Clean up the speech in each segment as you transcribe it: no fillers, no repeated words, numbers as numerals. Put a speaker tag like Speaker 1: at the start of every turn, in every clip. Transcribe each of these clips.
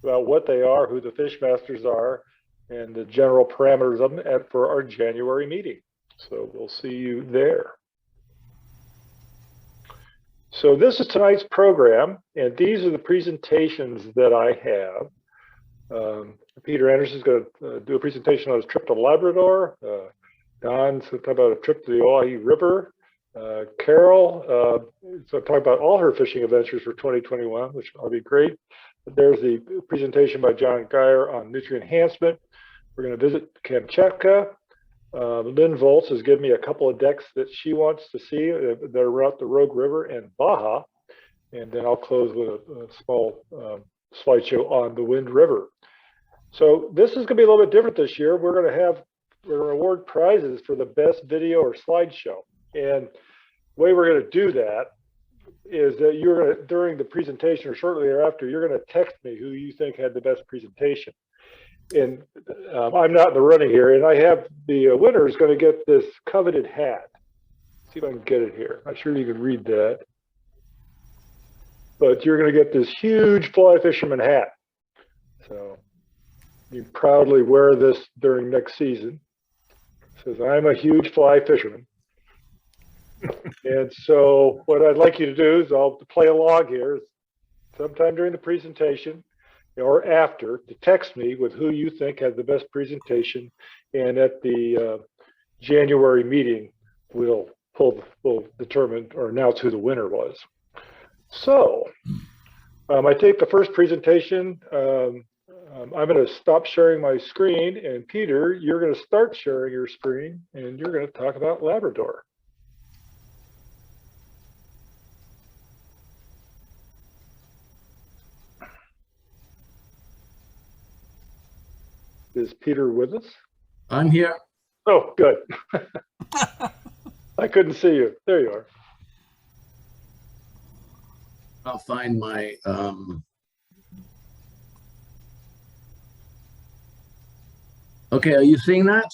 Speaker 1: about what they are, who the fish masters are, and the general parameters of them for our January meeting. So we'll see you there. So this is tonight's program, and these are the presentations that I have. Peter Anderson is going to do a presentation on his trip to Labrador. Don's going to talk about a trip to the Oahe River. Carol is going to talk about all her fishing adventures for 2021, which will be great. There's the presentation by John Geyer on nutrient enhancement. We're going to visit Kamchatka. Lynn Volz has given me a couple of decks that she wants to see that are around the Rogue River and Baja. And then I'll close with a small slideshow on the Wind River. So this is going to be a little bit different this year. We're going to award prizes for the best video or slideshow. And the way we're going to do that is that you're going to, during the presentation or shortly thereafter, you're going to text me who you think had the best presentation. And I'm not in the running here, and I have the winner is going to get this coveted hat. See if I can get it here. I'm sure you can read that. But you're going to get this huge fly fisherman hat. So you proudly wear this during next season. It says, I'm a huge fly fisherman. And so what I'd like you to do is I'll play along here sometime during the presentation or after to text me with who you think had the best presentation, and at the January meeting we'll determine or announce who the winner was. So I take the first presentation. I'm going to stop sharing my screen, and Peter, you're going to start sharing your screen, and you're going to talk about Labrador. Is Peter with us?
Speaker 2: I'm here.
Speaker 1: Oh, good. I couldn't see you. There you are.
Speaker 2: I'll find my okay, are you seeing that?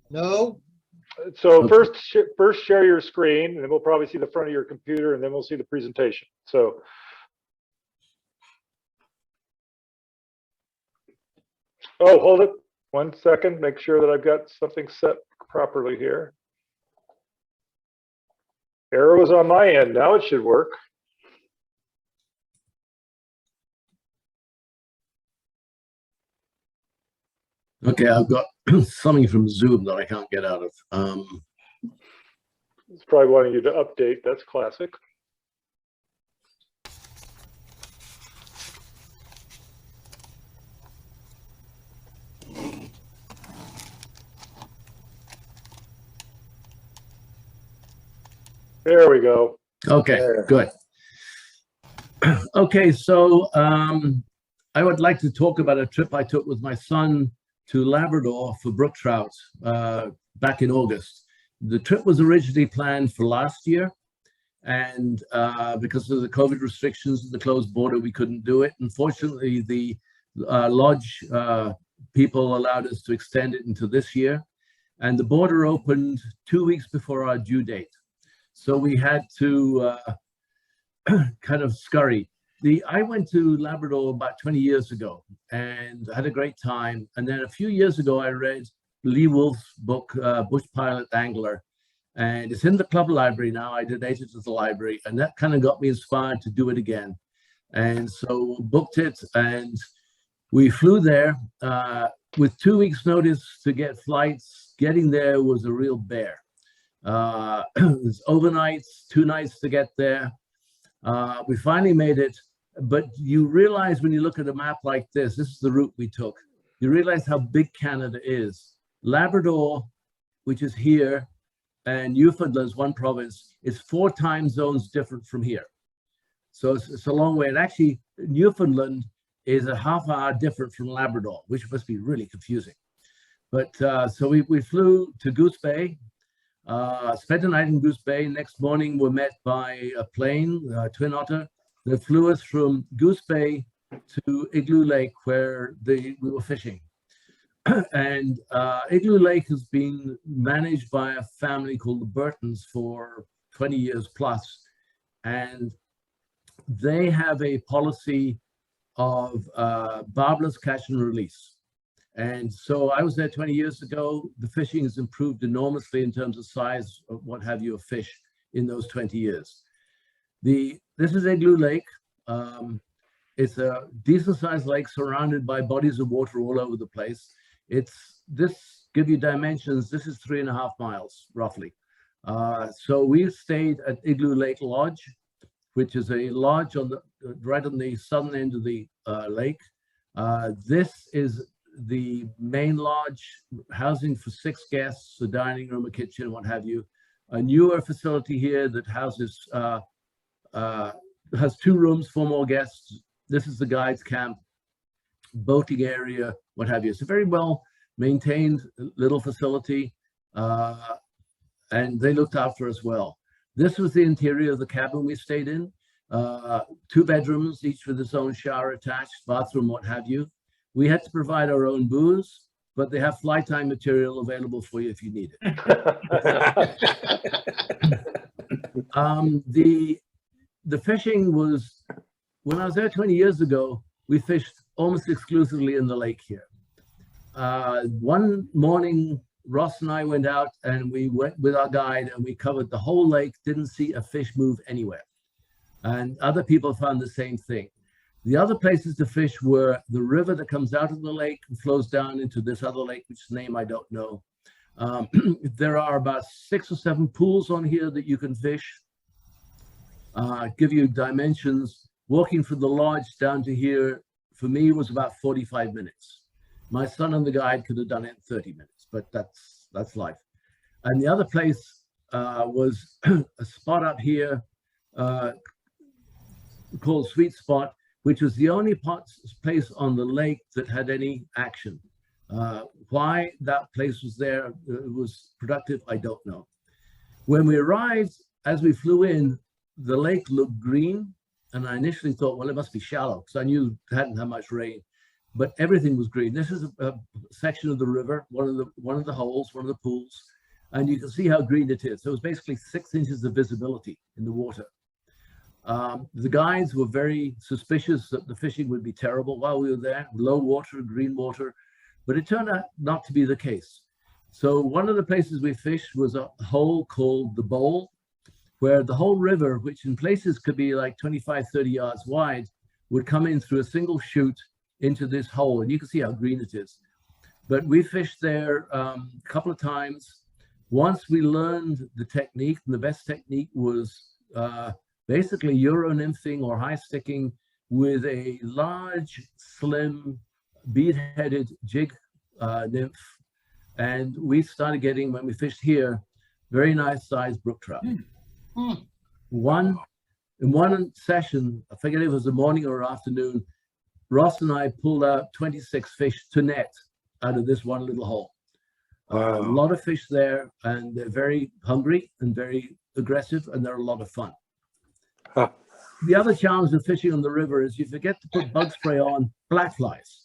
Speaker 1: No. So
Speaker 2: okay.
Speaker 1: first share your screen, and then we'll probably see the front of your computer, and then we'll see the presentation. So oh, hold it 1 second. Make sure that I've got something set properly here. Arrow is on my end. Now it should work.
Speaker 2: Okay, I've got something from Zoom that I can't get out of.
Speaker 1: It's probably wanting you to update. That's classic. There we go.
Speaker 2: Okay,
Speaker 1: there.
Speaker 2: Good. Okay, so I would like to talk about a trip I took with my son to Labrador for brook trout back in August. The trip was originally planned for last year, and because of the COVID restrictions and the closed border, we couldn't do it. Unfortunately, the lodge people allowed us to extend it into this year, and the border opened 2 weeks before our due date. So we had to kind of scurry. I went to Labrador about 20 years ago and had a great time. And then a few years ago, I read Lee Wolf's book, Bush Pilot Angler, and it's in the club library now. I donated to the library, and that kind of got me inspired to do it again. And so booked it, and we flew there with 2 weeks notice to get flights. Getting there was a real bear. It was overnights, 2 nights to get there. We finally made it, but you realize when you look at a map like this is the route we took. You realize how big Canada is. Labrador, which is here, and Newfoundland is one province, is 4 time zones different from here. So it's a long way. And actually, Newfoundland is a half-hour different from Labrador, which must be really confusing. But so we flew to Goose Bay, spent a night in Goose Bay. Next morning, we're met by a plane, Twin Otter, that flew us from Goose Bay to Igloo Lake, where we were fishing. And Igloo Lake has been managed by a family called the Burtons for 20 years plus. And they have a policy of barbless catch and release. And so I was there 20 years ago. The fishing has improved enormously in terms of size of what have you of fish in those 20 years. This is Igloo Lake. It's a decent sized lake surrounded by bodies of water all over the place. Give you dimensions, this is 3.5 miles roughly. So we stayed at Igloo Lake Lodge, which is a lodge right on the southern end of the lake. This is the main lodge, housing for 6 guests, a dining room, a kitchen, what have you. A newer facility here that houses has 2 rooms, 4 more guests. This is the guides camp, boating area, what have you. It's a very well maintained little facility, and they looked after us well. This was the interior of the cabin we stayed in. 2 bedrooms, each with its own shower attached, bathroom, what have you. We had to provide our own booze, but they have flight time material available for you if you need it. The fishing was, when I was there 20 years ago, we fished almost exclusively in the lake here. One morning, Ross and I went out and we went with our guide and we covered the whole lake, didn't see a fish move anywhere. And other people found the same thing. The other places to fish were the river that comes out of the lake and flows down into this other lake, which name I don't know. There are about 6 or 7 pools on here that you can fish. Give you dimensions. Walking from the lodge down to here, for me, was about 45 minutes. My son and the guide could have done it in 30 minutes, but that's life. And the other place was a spot up here called Sweet Spot, which was the only place on the lake that had any action. Why that place was there, it was productive, I don't know. When we arrived, as we flew in, the lake looked green, and I initially thought, well, it must be shallow, because I knew it hadn't had much rain, but everything was green. This is a section of the river, one of the holes, one of the pools, and you can see how green it is. So it was basically 6 inches of visibility in the water. The guides were very suspicious that the fishing would be terrible while we were there, low water, green water, but it turned out not to be the case. So one of the places we fished was a hole called the Bowl, where the whole river, which in places could be like 25, 30 yards wide, would come in through a single chute into this hole, and you can see how green it is. But we fished there a couple of times. Once we learned the technique, and the best technique was basically Euro nymphing or high sticking with a large, slim, bead-headed jig nymph. And we started getting, when we fished here, very nice sized brook trout. In one session, I forget if it was a morning or afternoon, Ross and I pulled out 26 fish to net out of this one little hole.
Speaker 1: Wow.
Speaker 2: A lot of fish there, and they're very hungry and very aggressive, and they're a lot of fun.
Speaker 1: Huh.
Speaker 2: The other challenge of fishing on the river is you forget to put bug spray on black flies.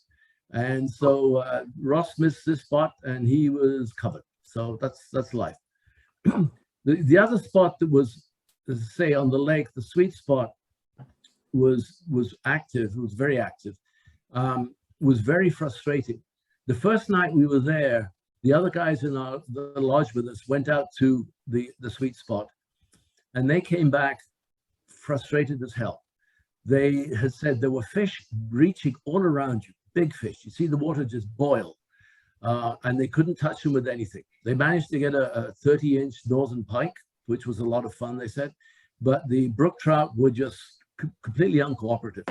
Speaker 2: And so Ross missed this spot and he was covered. So that's life. The other spot that was, as I say, on the lake, the Sweet Spot was active. It was very active. Was very frustrating. The first night we were there, the other guys in the lodge with us went out to the Sweet Spot, and they came back frustrated as hell. They had said there were fish reaching all around you, big fish. You see the water just boil, and they couldn't touch them with anything. They managed to get a 30-inch northern pike, which was a lot of fun, they said, but the brook trout were just completely uncooperative.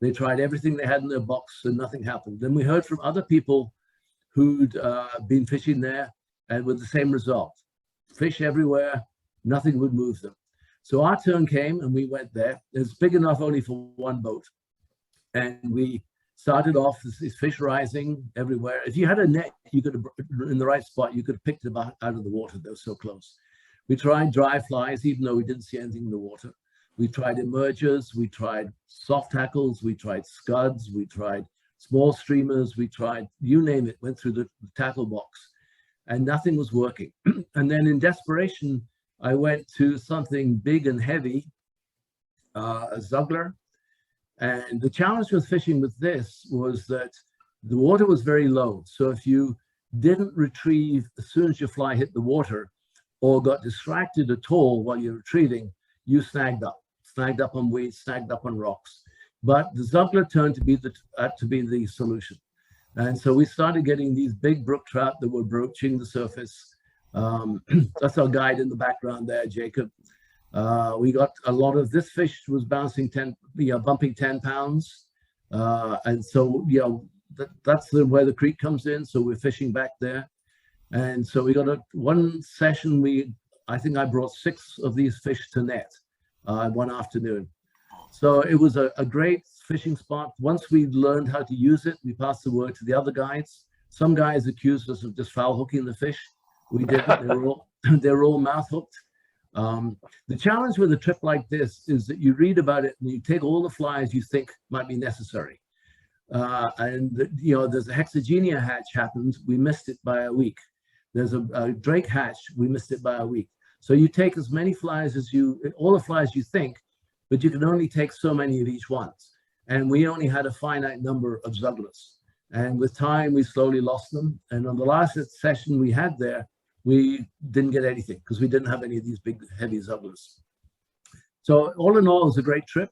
Speaker 2: They tried everything they had in their box and nothing happened. Then we heard from other people who'd been fishing there and with the same result. Fish everywhere, nothing would move them. So our turn came and we went there. It's big enough only for one boat. And we started off, this fish rising everywhere. If you had a net, you could have, in the right spot, you could have picked them out of the water. They were so close. We tried dry flies, even though we didn't see anything in the water. We tried emergers, we tried soft tackles, we tried scuds, we tried small streamers, we tried, you name it, went through the tackle box, and nothing was working. And then in desperation, I went to something big and heavy, a Zuggler, And the challenge with fishing with this was that the water was very low. So if you didn't retrieve as soon as your fly hit the water or got distracted at all while you're retrieving, you snagged up on weeds, snagged up on rocks. But the Zuggler turned to be the solution. And so we started getting these big brook trout that were broaching the surface. That's our guide in the background there, Jacob. We got a lot of this fish was bouncing bumping 10 pounds. And so, that's where the creek comes in. So we're fishing back there. And so we got one session, I think I brought 6 of these fish to net one afternoon. So it was a great fishing spot. Once we learned how to use it, we passed the word to the other guides. Some guys accused us of just foul hooking the fish. We didn't. They were all mouth hooked. The challenge with a trip like this is that you read about it and you take all the flies you think might be necessary. And there's a hexagenia hatch happened. We missed it by a week. There's a drake hatch. We missed it by a week. So you take as many flies all the flies you think, but you can only take so many of each one. And we only had a finite number of Zugglers. And with time, we slowly lost them. And on the last session we had there, we didn't get anything because we didn't have any of these big, heavy Zugglers. So all in all, it was a great trip.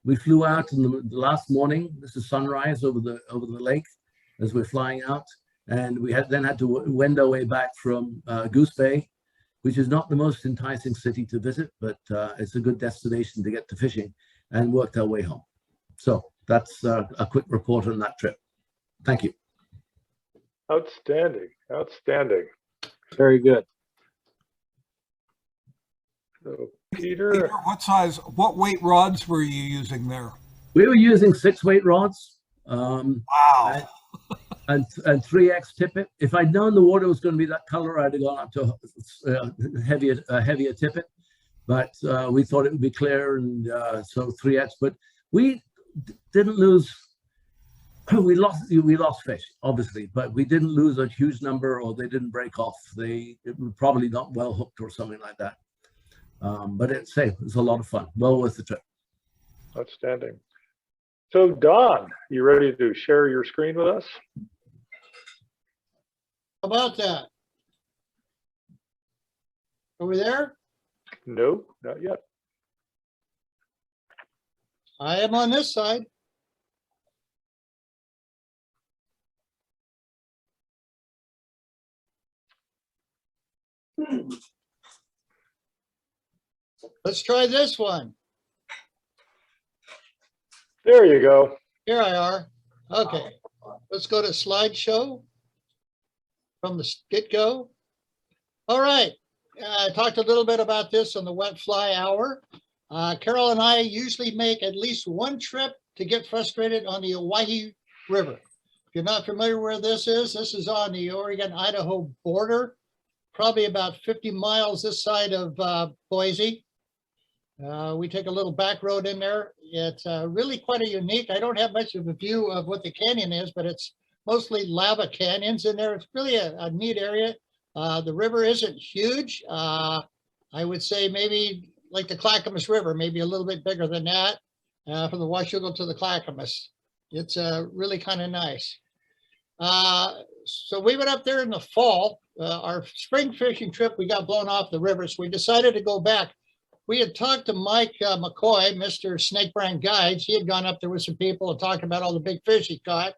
Speaker 2: We flew out in the last morning. This is sunrise over the lake as we're flying out. And we then had to wend our way back from Goose Bay, which is not the most enticing city to visit, but it's a good destination to get to fishing, and worked our way home. So that's a quick report on that trip. Thank you.
Speaker 1: Outstanding, outstanding.
Speaker 3: Very good.
Speaker 1: So Peter,
Speaker 4: what weight rods were you using there?
Speaker 2: We were using 6-weight rods.
Speaker 4: Wow.
Speaker 2: And 3X tippet. If I'd known the water was going to be that color, I'd have gone up to heavier tippet. But we thought it would be clear, and so 3X. But we didn't lose. We lost fish, obviously, but we didn't lose a huge number, or they didn't break off. It were probably not well hooked or something like that. But it's safe. It's a lot of fun. Well worth the trip.
Speaker 1: outstanding. So Don, you ready to share your screen with us?
Speaker 5: How about that? Are we there?
Speaker 1: No, not yet.
Speaker 5: I am on this side. Let's try this one.
Speaker 1: There you go.
Speaker 5: Here I are. Okay, let's go to slideshow from the get-go. All right, I talked a little bit about this on the Wet Fly Hour. Carol and I usually make at least one trip to get frustrated on the Owyhee River. If you're not familiar where this is on the Oregon-Idaho border, probably about 50 miles this side of Boise. We take a little back road in there. It's really quite a unique, I don't have much of a view of what the canyon is, but it's mostly lava canyons in there. It's really a neat area. The river isn't huge. I would say maybe like the Clackamas River, maybe a little bit bigger than that, from the Washougal to the Clackamas. It's really kind of nice. So we went up there in the fall. Our spring fishing trip, we got blown off the river, so we decided to go back. We had talked to Mike McCoy, Mr. Snake Brand Guides. He had gone up there with some people and talked about all the big fish he caught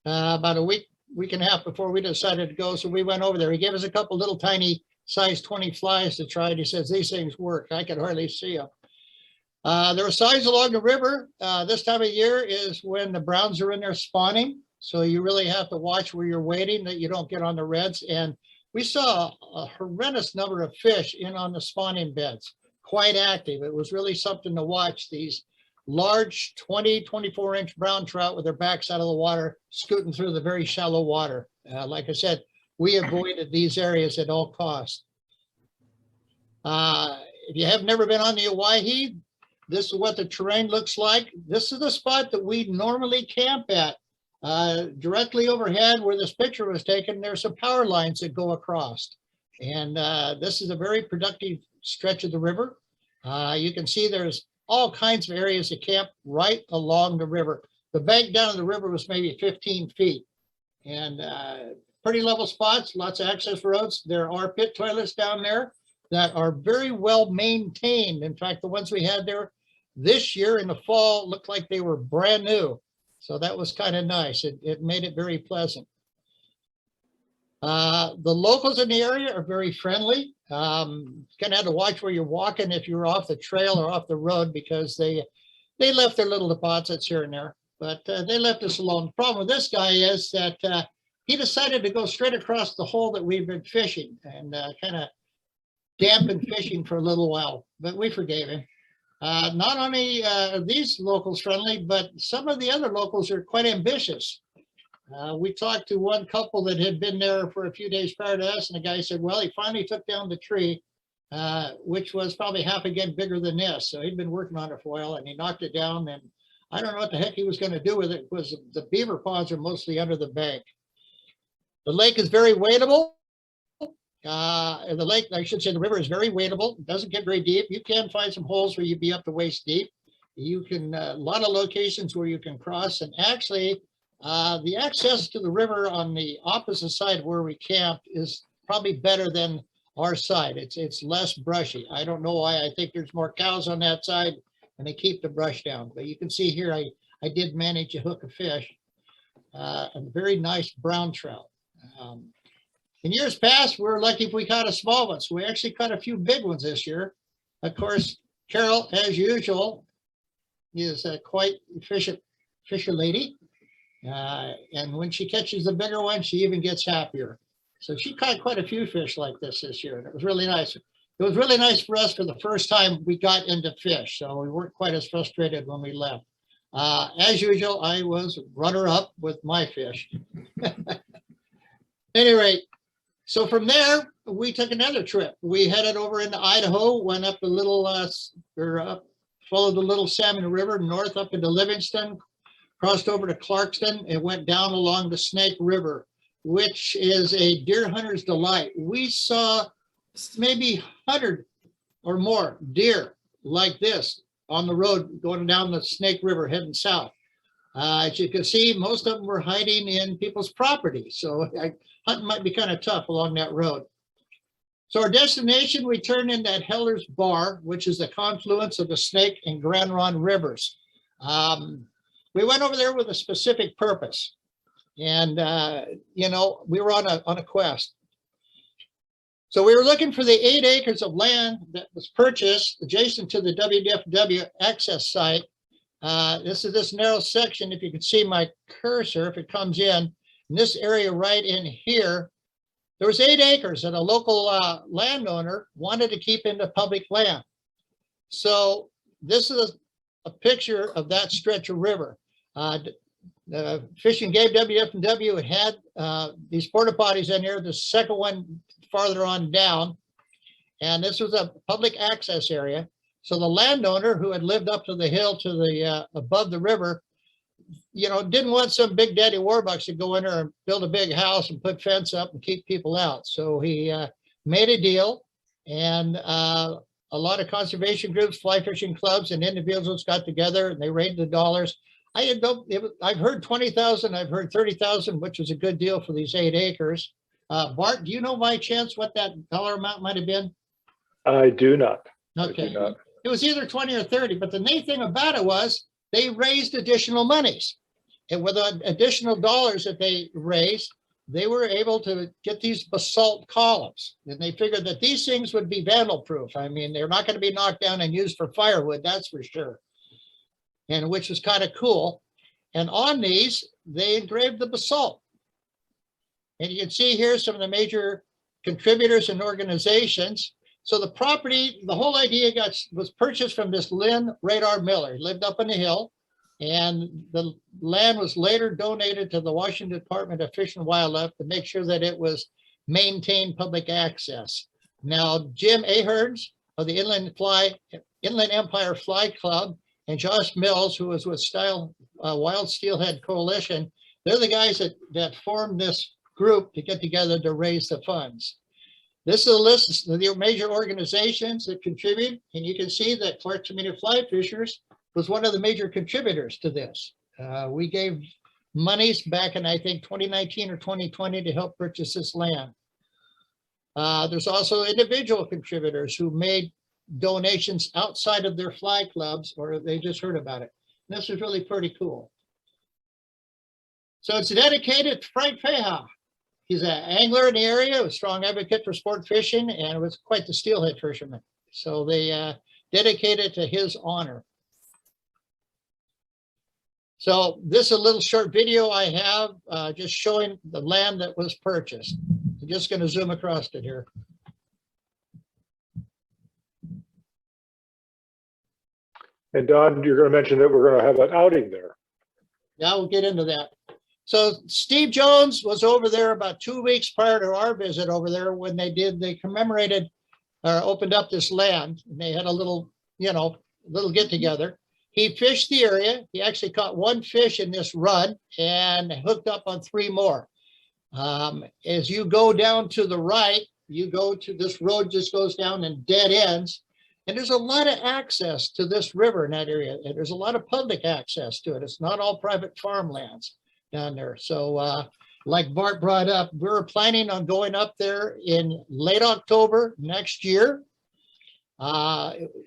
Speaker 5: about a week and a half before we decided to go. So we went over there. He gave us a couple little tiny size 20 flies to try. And he says, these things work. I could hardly see them. There are signs along the river. This time of year is when the browns are in there spawning. So you really have to watch where you're waiting that you don't get on the reds. And we saw a horrendous number of fish in on the spawning beds. Quite active. It was really something to watch, these large 20, 24-inch brown trout with their backs out of the water, scooting through the very shallow water. Like I said, we avoided these areas at all costs. If you have never been on the Owyhee, this is what the terrain looks like. This is the spot that we normally camp at. Directly overhead where this picture was taken, there's some power lines that go across. And this is a very productive stretch of the river. You can see there's all kinds of areas to camp right along the river. The bank down the river was maybe 15 feet. And pretty level spots, lots of access roads. There are pit toilets down there that are very well maintained. In fact, the ones we had there this year in the fall looked like they were brand new. So that was kind of nice. It made it very pleasant. The locals in the area are very friendly. Kind of have to watch where you're walking if you're off the trail or off the road, because they left their little deposits here and there, but they left us alone. The problem with this guy is that he decided to go straight across the hole that we've been fishing and kind of dampened fishing for a little while, but we forgave him. Not only are these locals friendly, but some of the other locals are quite ambitious. We talked to one couple that had been there for a few days prior to us, and the guy said, well, he finally took down the tree, which was probably half again bigger than this. So he'd been working on it for a while, and he knocked it down, and I don't know what the heck he was going to do with it, because the beaver ponds are mostly under the bank. The lake is very wadeable. The lake, I should say, the river is very wadeable. It doesn't get very deep. You can find some holes where you'd be up to waist deep. You can, a lot of locations where you can cross, and actually, the access to the river on the opposite side where we camped is probably better than our side. It's less brushy. I don't know why. I think there's more cows on that side and they keep the brush down. But you can see here, I did manage to hook a fish, a very nice brown trout. In years past, we were lucky if we caught a small one. So we actually caught a few big ones this year. Of course, Carol, as usual, is a quite efficient fisher lady. And when she catches the bigger one, she even gets happier. So she caught quite a few fish like this year, and it was really nice. It was really nice for us for the first time we got into fish, so we weren't quite as frustrated when we left. As usual, I was runner-up with my fish. At any rate, so from there, we took another trip. We headed over into Idaho, went up the little, followed the Little Salmon River north up into Livingston, crossed over to Clarkston, and went down along the Snake River, which is a deer hunter's delight. We saw maybe 100 or more deer like this on the road going down the Snake River heading south. As you can see, most of them were hiding in people's property, so hunting might be kind of tough along that road. So our destination, we turned into at Heller's Bar, which is the confluence of the Snake and Grand Ronde rivers. We went over there with a specific purpose, and you know, we were on a quest. So we were looking for the 8 acres of land that was purchased adjacent to the WDFW access site. This is this narrow section. If you can see my cursor, if it comes in this area right in here, there was 8 acres that a local landowner wanted to keep into public land. So this is a picture of that stretch of river. Fishing Game WFW had these porta potties in here, the second one farther on down, and this was a public access area. So the landowner who had lived up to the hill to the above the river, you know, didn't want some big daddy warbucks to go in there and build a big house and put fence up and keep people out. So he made a deal, and a lot of conservation groups, fly fishing clubs, and individuals got together and they raised the dollars. I've heard 20,000, I've heard 30,000, which was a good deal for these 8 acres. Bart, do you know by chance what that dollar amount might have been?
Speaker 1: I do not.
Speaker 5: Okay.
Speaker 1: I do not.
Speaker 5: It was either 20 or 30, but the neat thing about it was they raised additional monies. And with the additional dollars that they raised, they were able to get these basalt columns. And they figured that these things would be vandal proof. I mean, they're not going to be knocked down and used for firewood, that's for sure. And which was kind of cool. And on these, they engraved the basalt. And you can see here some of the major contributors and organizations. So the property, the whole idea was purchased from this Lynn Radar Miller. He lived up on the hill, and the land was later donated to the Washington Department of Fish and Wildlife to make sure that it was maintained public access. Now, Jim Aherns of the Inland Empire Fly Club and Josh Mills, who was with Wild Steelhead Coalition, they're the guys that formed this group to get together to raise the funds. This is a list of the major organizations that contribute, and you can see that Clark-Skamania Fly Fishers was one of the major contributors to this. We gave monies back in, I think, 2019 or 2020 to help purchase this land. There's also individual contributors who made donations outside of their fly clubs, or they just heard about it. And this is really pretty cool. So it's dedicated to Frank Feha. He's an angler in the area, a strong advocate for sport fishing, and was quite the steelhead fisherman. So they dedicated to his honor. So this is a little short video I have just showing the land that was purchased. I'm just going to zoom across it here.
Speaker 1: And Don, you're going to mention that we're going to have an outing there.
Speaker 5: Yeah, we'll get into that. So Steve Jones was over there about 2 weeks prior to our visit over there when they commemorated or opened up this land. And they had a little, little get together. He fished the area. He actually caught 1 fish in this run and hooked up on 3 more. As you go down to the right, you go to this road, just goes down and dead ends. And there's a lot of access to this river in that area. And there's a lot of public access to it. It's not all private farmlands down there. So like Bart brought up, we're planning on going up there in late October next year.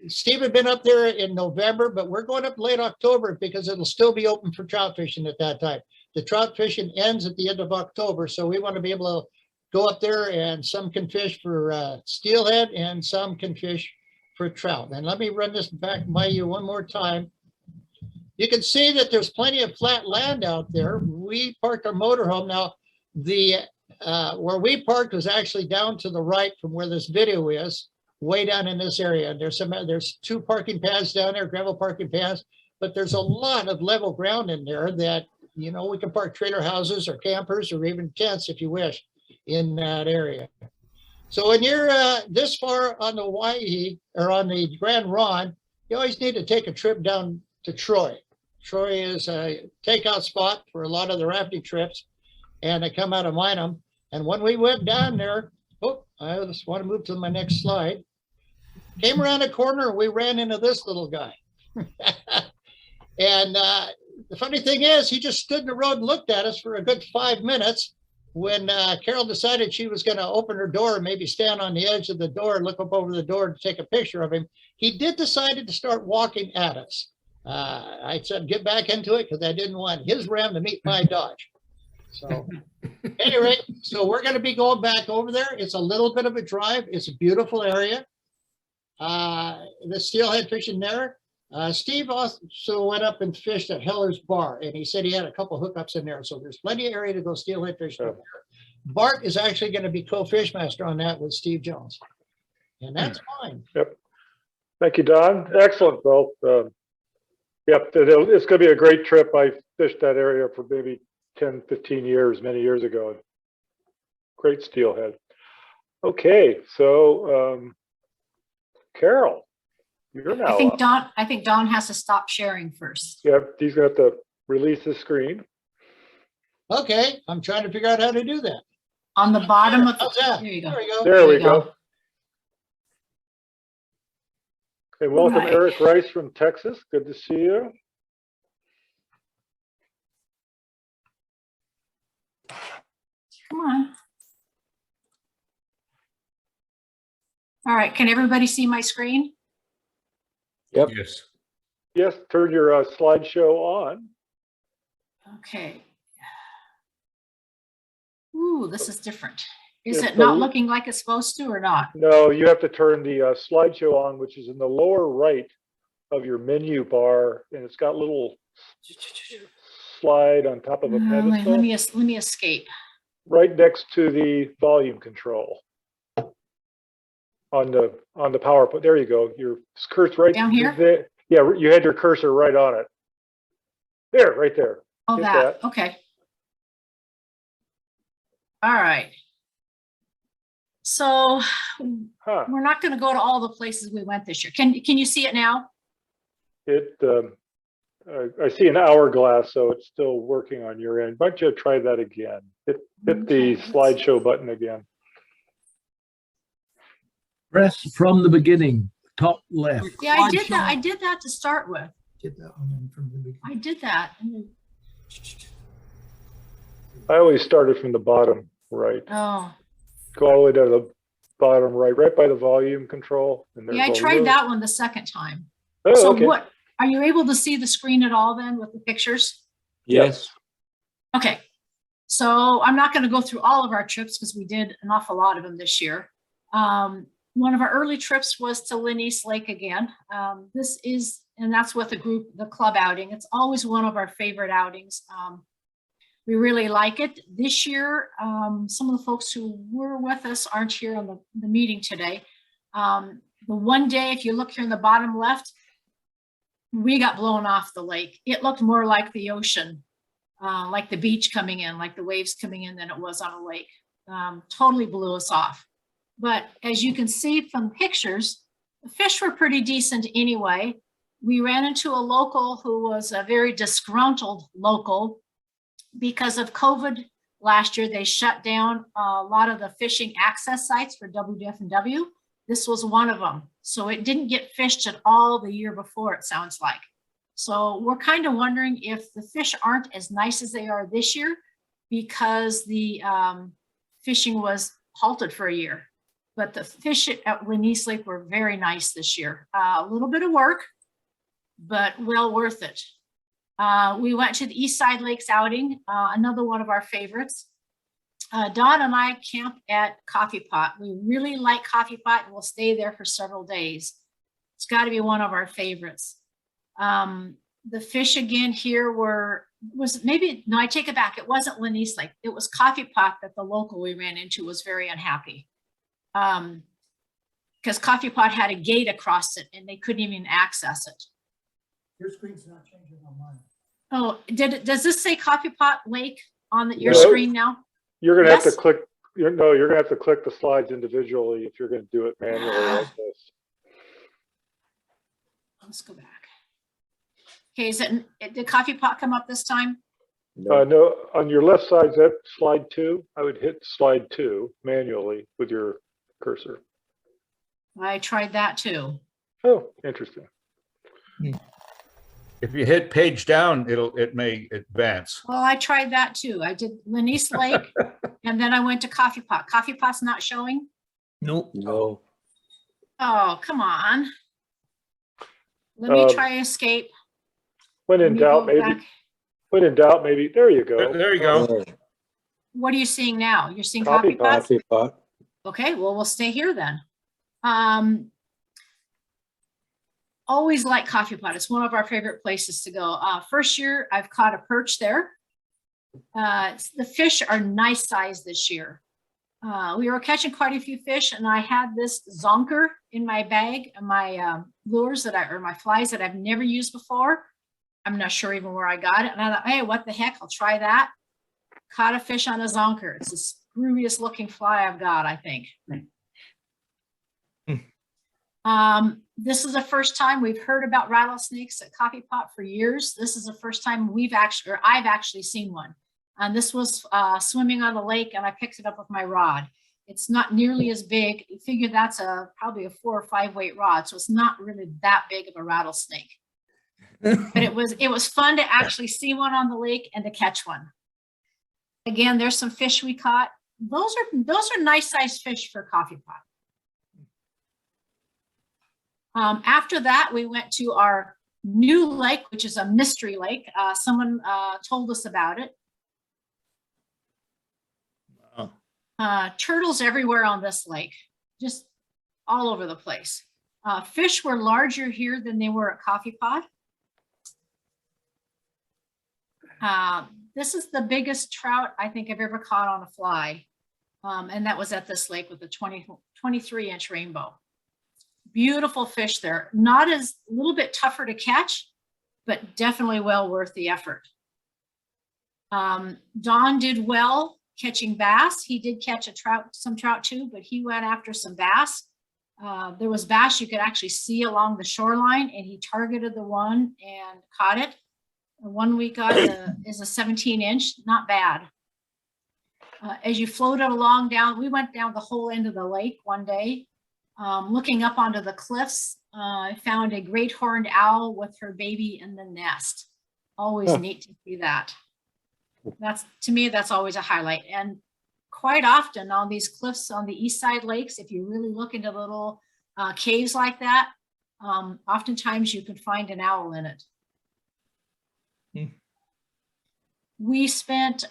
Speaker 5: Steve had been up there in November, but we're going up late October because it'll still be open for trout fishing at that time. The trout fishing ends at the end of October. So we want to be able to go up there, and some can fish for steelhead and some can fish for trout. And let me run this back by you one more time. You can see that there's plenty of flat land out there. We parked our motorhome. Now, where we parked was actually down to the right from where this video is, way down in this area. There's 2 parking pads down there, gravel parking pads, but there's a lot of level ground in there that, we can park trailer houses or campers or even tents if you wish in that area. So when you're this far on the Waihe or on the Grand Ronde, you always need to take a trip down to Troy. Troy is a takeout spot for a lot of the rafting trips, and they come out of Minam. And when we went down there, I just want to move to my next slide. Came around a corner and we ran into this little guy. And the funny thing is, he just stood in the road and looked at us for a good 5 minutes. When Carol decided she was going to open her door and maybe stand on the edge of the door and look up over the door to take a picture of him, he did decide to start walking at us. I said, get back into it because I didn't want his ram to meet my Dodge. So anyway, so we're going to be going back over there. It's a little bit of a drive. It's a beautiful area. The steelhead fishing there. Steve also went up and fished at Heller's Bar, and he said he had a couple hookups in there. So there's plenty of area to go steelhead fishing there. Bart is actually going to be co-fishmaster on that with Steve Jones. And that's fine.
Speaker 1: Yep. Thank you, Don. Excellent, Bill. Yep, it's going to be a great trip. I fished that area for maybe 10, 15 years, many years ago. Great steelhead. Okay, so Carol, you're now
Speaker 3: I think Don has to stop sharing first.
Speaker 1: Yep, he's going to have to release the screen.
Speaker 5: Okay, I'm trying to figure out how to do that.
Speaker 3: On the bottom of
Speaker 5: How's that?
Speaker 3: there you go.
Speaker 5: There we go.
Speaker 1: There we go. And welcome,
Speaker 3: Right.
Speaker 1: Eric Rice from Texas. Good to see you.
Speaker 3: Come on. All right, can everybody see my screen?
Speaker 2: Yep. Yes.
Speaker 1: Yes, turn your slideshow on.
Speaker 3: Okay. Ooh, this is different. Is
Speaker 1: It's
Speaker 3: it not
Speaker 1: the-
Speaker 3: looking like it's supposed to or not?
Speaker 1: No, you have to turn the slideshow on, which is in the lower right of your menu bar, and it's got a little slide on top of a pedestal,
Speaker 3: Let me escape.
Speaker 1: right next to the volume control on the PowerPoint. There you go. Your cursor right
Speaker 3: Down here?
Speaker 1: there. Yeah, you had your cursor right on it. There, right there.
Speaker 3: Oh,
Speaker 1: Hit
Speaker 3: that.
Speaker 1: that.
Speaker 3: Okay. All right. So
Speaker 1: Huh.
Speaker 3: we're not going to go to all the places we went this year. Can you see it now?
Speaker 1: I see an hourglass, so it's still working on your end. Why don't you try that again? Hit the
Speaker 3: Okay, let's see.
Speaker 1: slideshow button again.
Speaker 2: Press from the beginning, top left.
Speaker 3: Yeah, I did that. I did that to start with.
Speaker 6: Get that one in from the beginning.
Speaker 3: I did that. And then-
Speaker 1: I always started from the bottom right.
Speaker 3: Oh,
Speaker 1: Go all the way down to the bottom right by the volume control. And
Speaker 3: yeah, I
Speaker 1: there's a
Speaker 3: tried
Speaker 1: little-
Speaker 3: that one the second time.
Speaker 1: Oh,
Speaker 3: So
Speaker 1: okay.
Speaker 3: what, are you able to see the screen at all then with the pictures?
Speaker 2: Yes.
Speaker 3: Okay, so I'm not going to go through all of our trips because we did an awful lot of them this year. One of our early trips was to Leech Lake again. And that's with the group, the club outing. It's always one of our favorite outings. We really like it. This year, some of the folks who were with us aren't here on the meeting today. The one day, if you look here in the bottom left, we got blown off the lake. It looked more like the ocean, like the beach coming in, like the waves coming in than it was on a lake. Totally blew us off. But as you can see from pictures, the fish were pretty decent anyway. We ran into a local who was a very disgruntled local because of COVID last year. They shut down a lot of the fishing access sites for WDF&W. This was one of them. So it didn't get fished at all the year before, it sounds like. So we're kind of wondering if the fish aren't as nice as they are this year because the fishing was halted for a year. But the fish at Leech Lake were very nice this year. A little bit of work, but well worth it. We went to the East Side Lakes outing, another one of our favorites. Don and I camp at Coffee Pot. We really like Coffee Pot and we'll stay there for several days. It's got to be one of our favorites. The fish again here I take it back. It wasn't Leech Lake. It was Coffee Pot that the local we ran into was very unhappy. Because Coffee Pot had a gate across it and they couldn't even access it.
Speaker 6: Your screen's not changing on mine.
Speaker 3: Oh, does this say Coffee Pot Lake on your
Speaker 1: No.
Speaker 3: screen now?
Speaker 1: You're going to have
Speaker 3: Yes.
Speaker 1: to click. You're going to have to click the slides individually if you're going to do it manually like this.
Speaker 3: Let's go back. Okay, did Coffee Pot come up this time?
Speaker 1: No, on your left side, is that slide 2? I would hit slide 2 manually with your cursor.
Speaker 3: I tried that too.
Speaker 1: Oh, interesting.
Speaker 7: If you hit page down, it may advance.
Speaker 3: Well, I tried that too. I did Leech Lake and then I went to Coffee Pot. Coffee Pot's not showing?
Speaker 6: Nope.
Speaker 2: No.
Speaker 3: Oh, come on. Let me try escape.
Speaker 1: When
Speaker 3: Let
Speaker 1: in
Speaker 3: me
Speaker 1: doubt,
Speaker 3: go
Speaker 1: maybe.
Speaker 3: back.
Speaker 1: When in doubt, maybe. There you go.
Speaker 7: There you go.
Speaker 3: What are you seeing now? You're seeing
Speaker 1: Coffee
Speaker 3: Coffee Pot? Okay, well, we'll stay here then. Always like Coffee Pot. It's one of our favorite places to go. First year, I've caught a perch there. The fish are nice size this year. We were catching quite a few fish and I had this zonker in my bag, my lures my flies that I've never used before. I'm not sure even where I got it. And I thought, hey, what the heck? I'll try that. Caught a fish on a zonker. It's the screwiest looking fly I've got, I think. This is the first time we've heard about rattlesnakes at Coffee Pot for years. This is the first time I've actually seen one. And this was swimming on the lake and I picked it up with my rod. It's not nearly as big. You figure that's probably a 4 or 5 weight rod. So it's not really that big of a rattlesnake. But it was fun to actually see one on the lake and to catch one. Again, there's some fish we caught. Those are nice sized fish for Coffee Pot. After that, we went to our new lake, which is a mystery lake. Someone told us about it. Turtles everywhere on this lake, just all over the place. Fish were larger here than they were at Coffee Pot. This is the biggest trout I think I've ever caught on a fly. And that was at this lake with a 23-inch rainbow. Beautiful fish there. A little bit tougher to catch, but definitely well worth the effort. Don did well catching bass. He did catch some trout too, but he went after some bass. There was bass you could actually see along the shoreline and he targeted the one and caught it. The one we got is a 17-inch, not bad. As you floated along we went down the whole end of the lake one day. Looking up onto the cliffs, I found a great horned owl with her baby in the nest. Always neat to see that. That's, to me, that's always a highlight. And quite often on these cliffs on the east side lakes, if you really look into little caves like that, oftentimes you can find an owl in it. We spent,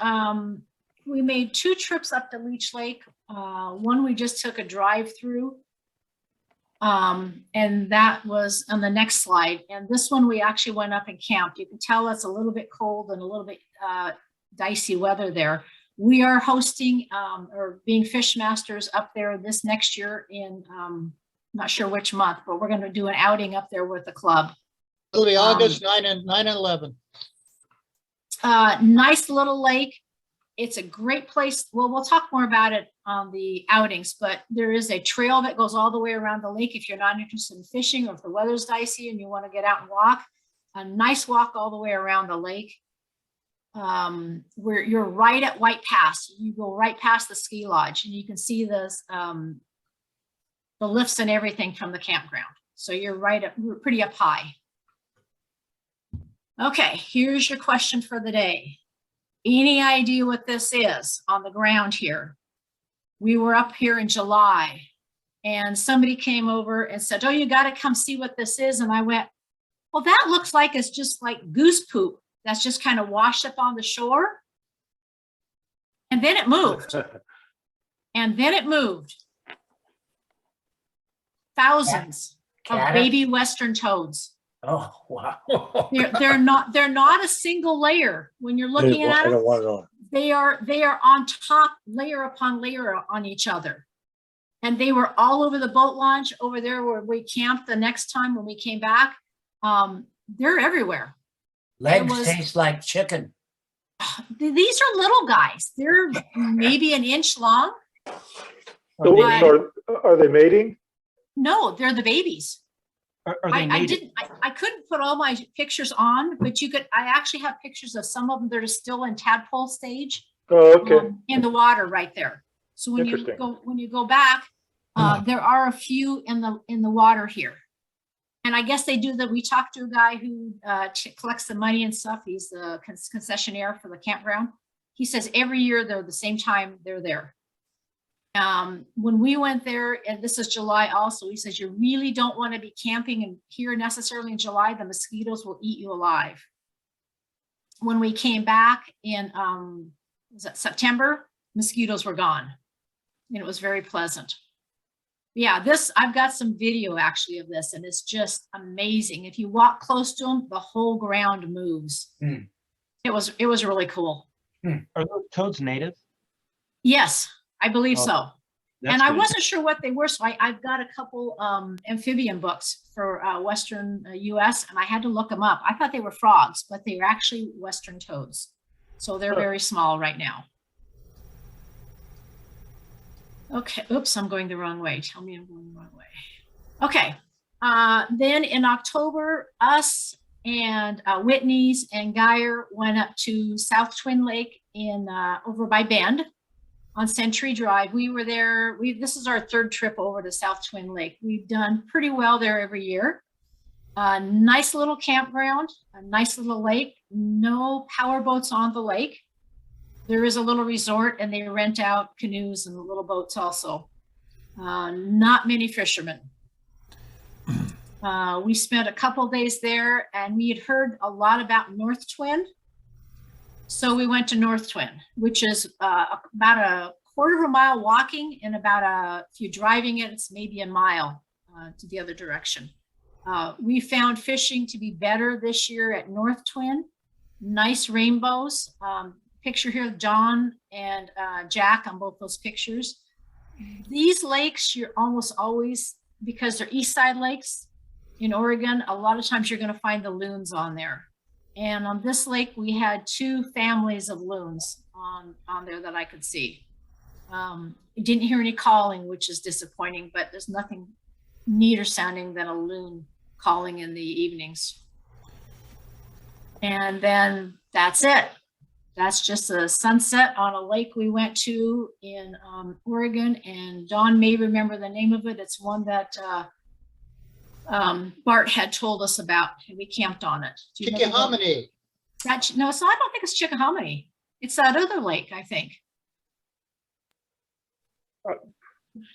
Speaker 3: we made 2 trips up to Leech Lake. One we just took a drive through. And that was on the next slide. And this one we actually went up and camped. You can tell it's a little bit cold and a little bit dicey weather there. We are hosting or being fish masters up there this next year in, not sure which month, but we're going to do an outing up there with the club.
Speaker 5: It'll be August 9 and 11.
Speaker 3: Nice little lake. It's a great place. Well, we'll talk more about it on the outings, but there is a trail that goes all the way around the lake if you're not interested in fishing, or if the weather's dicey and you want to get out and walk. A nice walk all the way around the lake. Where you're right at White Pass. You go right past the ski lodge and you can see this, the lifts and everything from the campground. So you're right up, we're pretty up high. Okay, here's your question for the day. Any idea what this is on the ground here? We were up here in July and somebody came over and said, oh, you got to come see what this is. And I went, well, that looks like it's just like goose poop. That's just kind of washed up on the shore. And then it moved. And then it moved. Thousands of baby Western toads.
Speaker 8: Oh, wow.
Speaker 3: They're not a single layer. When you're looking at them, they are on top, layer upon layer on each other. And they were all over the boat launch over there where we camped the next time when we came back. They're everywhere.
Speaker 8: Legs taste like chicken.
Speaker 3: These are little guys. They're maybe an inch long.
Speaker 1: Are they mating?
Speaker 3: No, they're the babies.
Speaker 9: Are they mated?
Speaker 3: I couldn't put all my pictures on, but you could. I actually have pictures of some of them that are still in tadpole stage.
Speaker 1: Oh, okay.
Speaker 3: In the water right there. So when you go back, there are a few in the water here. And I guess they do that. We talked to a guy who collects the money and stuff. He's the concessionaire for the campground. He says every year they're the same time they're there. When we went there, and this is July also, he says you really don't want to be camping in here necessarily in July. The mosquitoes will eat you alive. When we came back in was that September, mosquitoes were gone. And it was very pleasant. Yeah, I've got some video actually of this, and it's just amazing. If you walk close to them, the whole ground moves. It was really cool.
Speaker 9: Are those toads native?
Speaker 3: Yes, I believe so. And I
Speaker 9: good.
Speaker 3: wasn't sure what they were, so I've got a couple amphibian books for Western US, and I had to look them up. I thought they were frogs, but they were actually Western toads. So they're very small right now. Okay, oops, I'm going the wrong way. Tell me I'm going the wrong way. Okay, then in October, us and Whitney's and Geyer went up to South Twin Lake in over by Bend on Century Drive. We were there, this is our 3rd trip over to South Twin Lake. We've done pretty well there every year. Nice little campground, a nice little lake, no power boats on the lake. There is a little resort and they rent out canoes and little boats also. Not many fishermen. We spent a couple days there and we had heard a lot about North Twin. So we went to North Twin, which is about a 1/4 mile walking and about if you're driving it, it's maybe a mile to the other direction. We found fishing to be better this year at North Twin. Nice rainbows. Picture here of John and Jack on both those pictures. These lakes, you're almost always, because they're east side lakes in Oregon, a lot of times you're going to find the loons on there. And on this lake, we had 2 families of loons on there that I could see. Didn't hear any calling, which is disappointing, but there's nothing neater sounding than a loon calling in the evenings. And then that's it. That's just a sunset on a lake we went to in Oregon, and Dawn may remember the name of it. It's one that Bart had told us about, and we camped on it. Do you remember what-
Speaker 5: Chickahominy.
Speaker 3: No, so I don't think it's Chickahominy. It's that other lake, I think.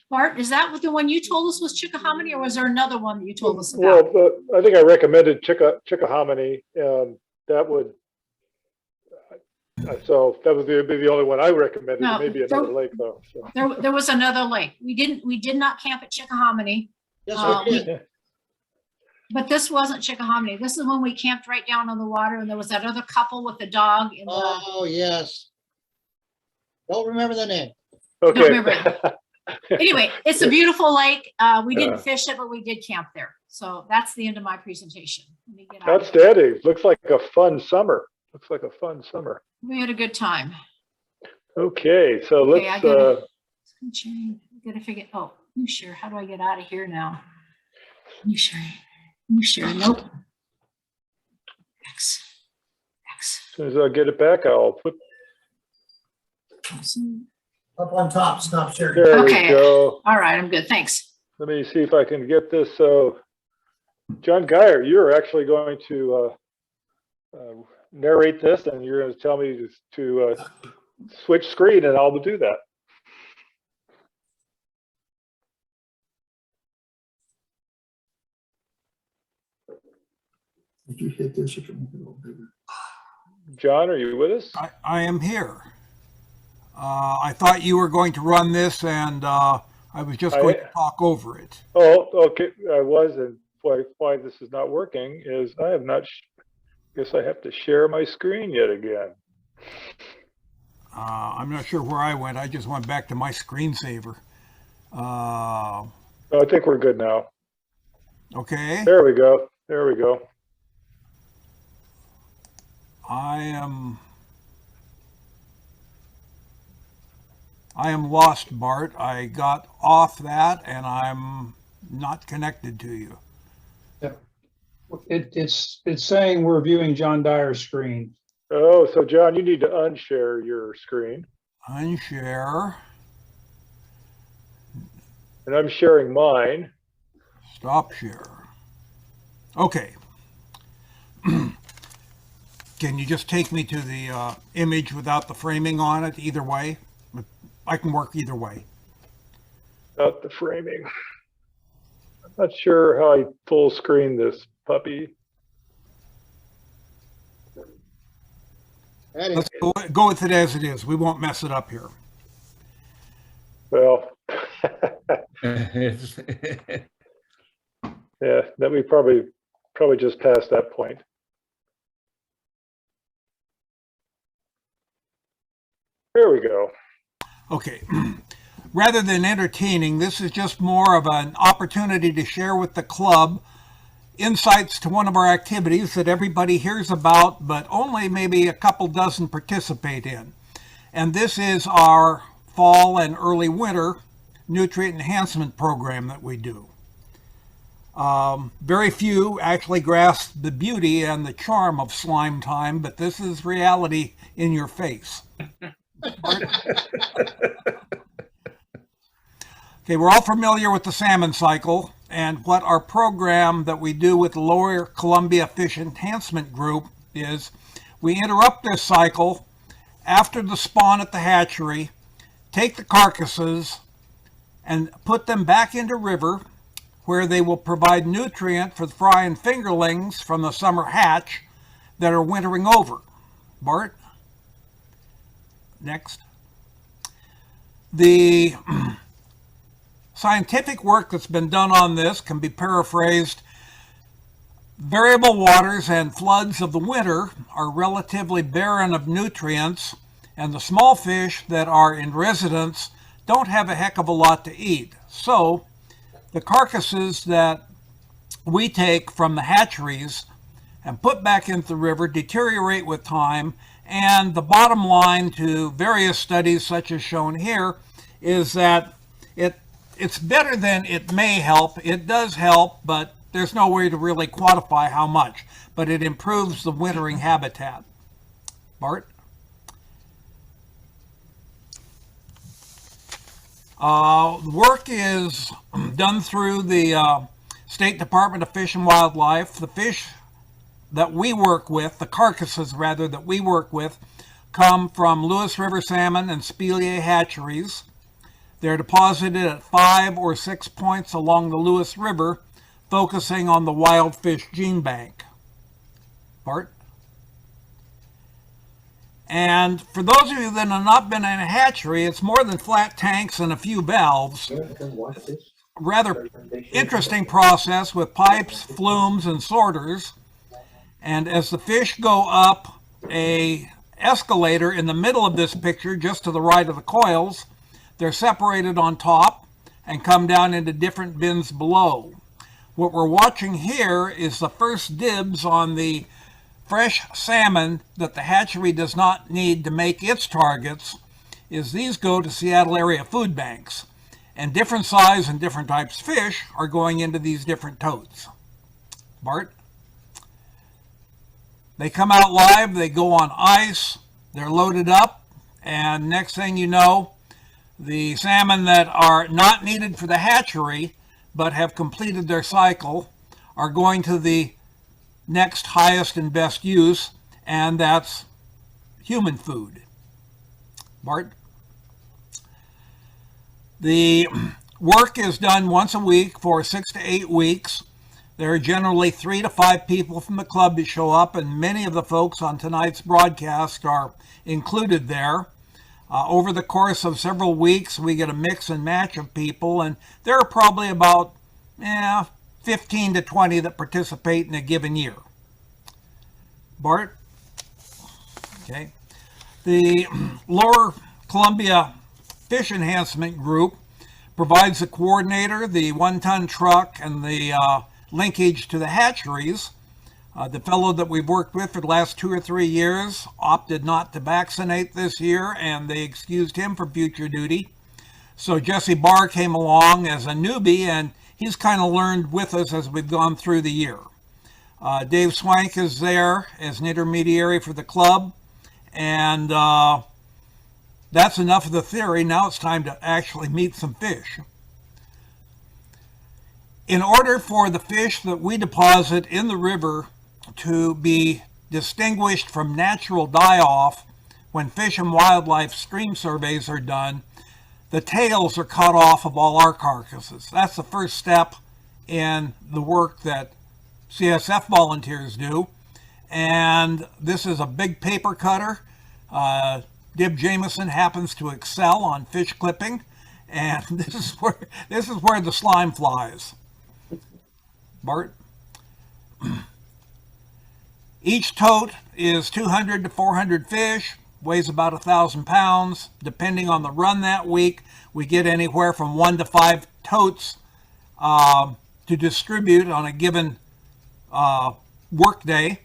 Speaker 3: Bart, is that what the one you told us was Chickahominy, or was there another one that you told us about?
Speaker 1: Well, I think I recommended Chickahominy, and that would, so that would be the only one I recommended.
Speaker 3: No,
Speaker 1: Maybe another lake though. So.
Speaker 3: There was another lake. We did not camp at Chickahominy.
Speaker 5: Yes, we did.
Speaker 3: But this wasn't Chickahominy. This is when we camped right down on the water, and there was that other couple with the dog. In the,
Speaker 5: Oh, yes. Don't remember the name.
Speaker 1: Okay.
Speaker 3: Don't remember. Anyway, it's a beautiful lake. We didn't fish it, but we did camp there. So that's the end of my presentation. Let me get out of here.
Speaker 1: Outstanding. Looks like a fun summer. Looks like a fun summer.
Speaker 3: We had a good time.
Speaker 1: Okay, so
Speaker 3: Okay,
Speaker 1: let's.
Speaker 3: I gotta figure. Oh, new share. How do I get out of here now? New share. New share. Nope. X.
Speaker 1: As soon as I get it back, I'll put.
Speaker 6: Up on top, stop sharing.
Speaker 1: There
Speaker 3: Okay.
Speaker 1: we go.
Speaker 3: All right, I'm good. Thanks.
Speaker 1: Let me see if I can get this. So, John Geyer, you're actually going to narrate this, and you're going to tell me to switch screen, and I'll do that.
Speaker 6: If you hit this, you can make it a little bigger.
Speaker 1: John, are you with us?
Speaker 4: I am here. I thought you were going to run this, and I was just going to talk over it.
Speaker 1: Oh, okay. I was, and why this is not working is I have not. Guess I have to share my screen yet again.
Speaker 4: I'm not sure where I went. I just went back to my screensaver.
Speaker 1: Oh, I think we're good now.
Speaker 4: Okay.
Speaker 1: There we go. There we go.
Speaker 4: I am lost, Bart. I got off that, and I'm not connected to you.
Speaker 10: It's saying we're viewing John Dyer's screen.
Speaker 1: Oh, so John, you need to unshare your screen.
Speaker 4: Unshare.
Speaker 1: And I'm sharing mine.
Speaker 4: Stop share. Okay. Can you just take me to the image without the framing on it either way? I can work either way.
Speaker 1: Without the framing. I'm not sure how I full screen this puppy.
Speaker 4: Let's go with it as it is. We won't mess it up here.
Speaker 1: Well, yeah, that we probably just passed that point. There we go.
Speaker 4: Okay. Rather than entertaining, this is just more of an opportunity to share with the club insights to one of our activities that everybody hears about, but only maybe a couple dozen participate in. And this is our fall and early winter nutrient enhancement program that we do. Very few actually grasp the beauty and the charm of slime time, but this is reality in your face. Okay, we're all familiar with the salmon cycle and what our program that we do with the Lower Columbia Fish Enhancement Group is. We interrupt this cycle after the spawn at the hatchery, take the carcasses and put them back into river where they will provide nutrient for the fry and fingerlings from the summer hatch that are wintering over. Bart? Next. The scientific work that's been done on this can be paraphrased. Variable waters and floods of the winter are relatively barren of nutrients, and the small fish that are in residence don't have a heck of a lot to eat. So the carcasses that we take from the hatcheries and put back into the river deteriorate with time, and the bottom line to various studies such as shown here is that it's better than it may help. It does help, but there's no way to really quantify how much, but it improves the wintering habitat. Bart? Work is done through the State Department of Fish and Wildlife. The fish that we work with, the carcasses rather that we work with, come from Lewis River salmon and Steelhead hatcheries. They're deposited at 5 or 6 points along the Lewis River, focusing on the wild fish gene bank. Bart? And for those of you that have not been in a hatchery, it's more than flat tanks and a few valves. Rather interesting process with pipes, flumes, and sorters. And as the fish go up a escalator in the middle of this picture, just to the right of the coils, they're separated on top and come down into different bins below. What we're watching here is the first dibs on the fresh salmon that the hatchery does not need to make its targets. Is these go to Seattle area food banks, and different size and different types of fish are going into these different totes. Bart? They come out live, they go on ice, they're loaded up, and next thing you know, the salmon that are not needed for the hatchery but have completed their cycle are going to the next highest and best use, and that's human food. Bart? The work is done once a week for 6 to 8 weeks. There are generally 3 to 5 people from the club who show up, and many of the folks on tonight's broadcast are included there. Over the course of several weeks, we get a mix and match of people, and there are probably about 15 to 20 that participate in a given year. Bart? Okay. The Lower Columbia Fish Enhancement Group provides the coordinator, the 1-ton truck, and the linkage to the hatcheries. The fellow that we've worked with for the last 2 or 3 years opted not to vaccinate this year, and they excused him for future duty. So Jesse Barr came along as a newbie, and he's kind of learned with us as we've gone through the year. Dave Swank is there as an intermediary for the club, and that's enough of the theory. Now it's time to actually meet some fish. In order for the fish that we deposit in the river to be distinguished from natural die-off when Fish and Wildlife stream surveys are done, the tails are cut off of all our carcasses. That's the first step in the work that CSF volunteers do. And this is a big paper cutter. Dib Jameson happens to excel on fish clipping, and this is where the slime flies. Bart? Each tote is 200 to 400 fish, weighs about 1,000 pounds. Depending on the run that week, we get anywhere from 1 to 5 totes to distribute on a given work day.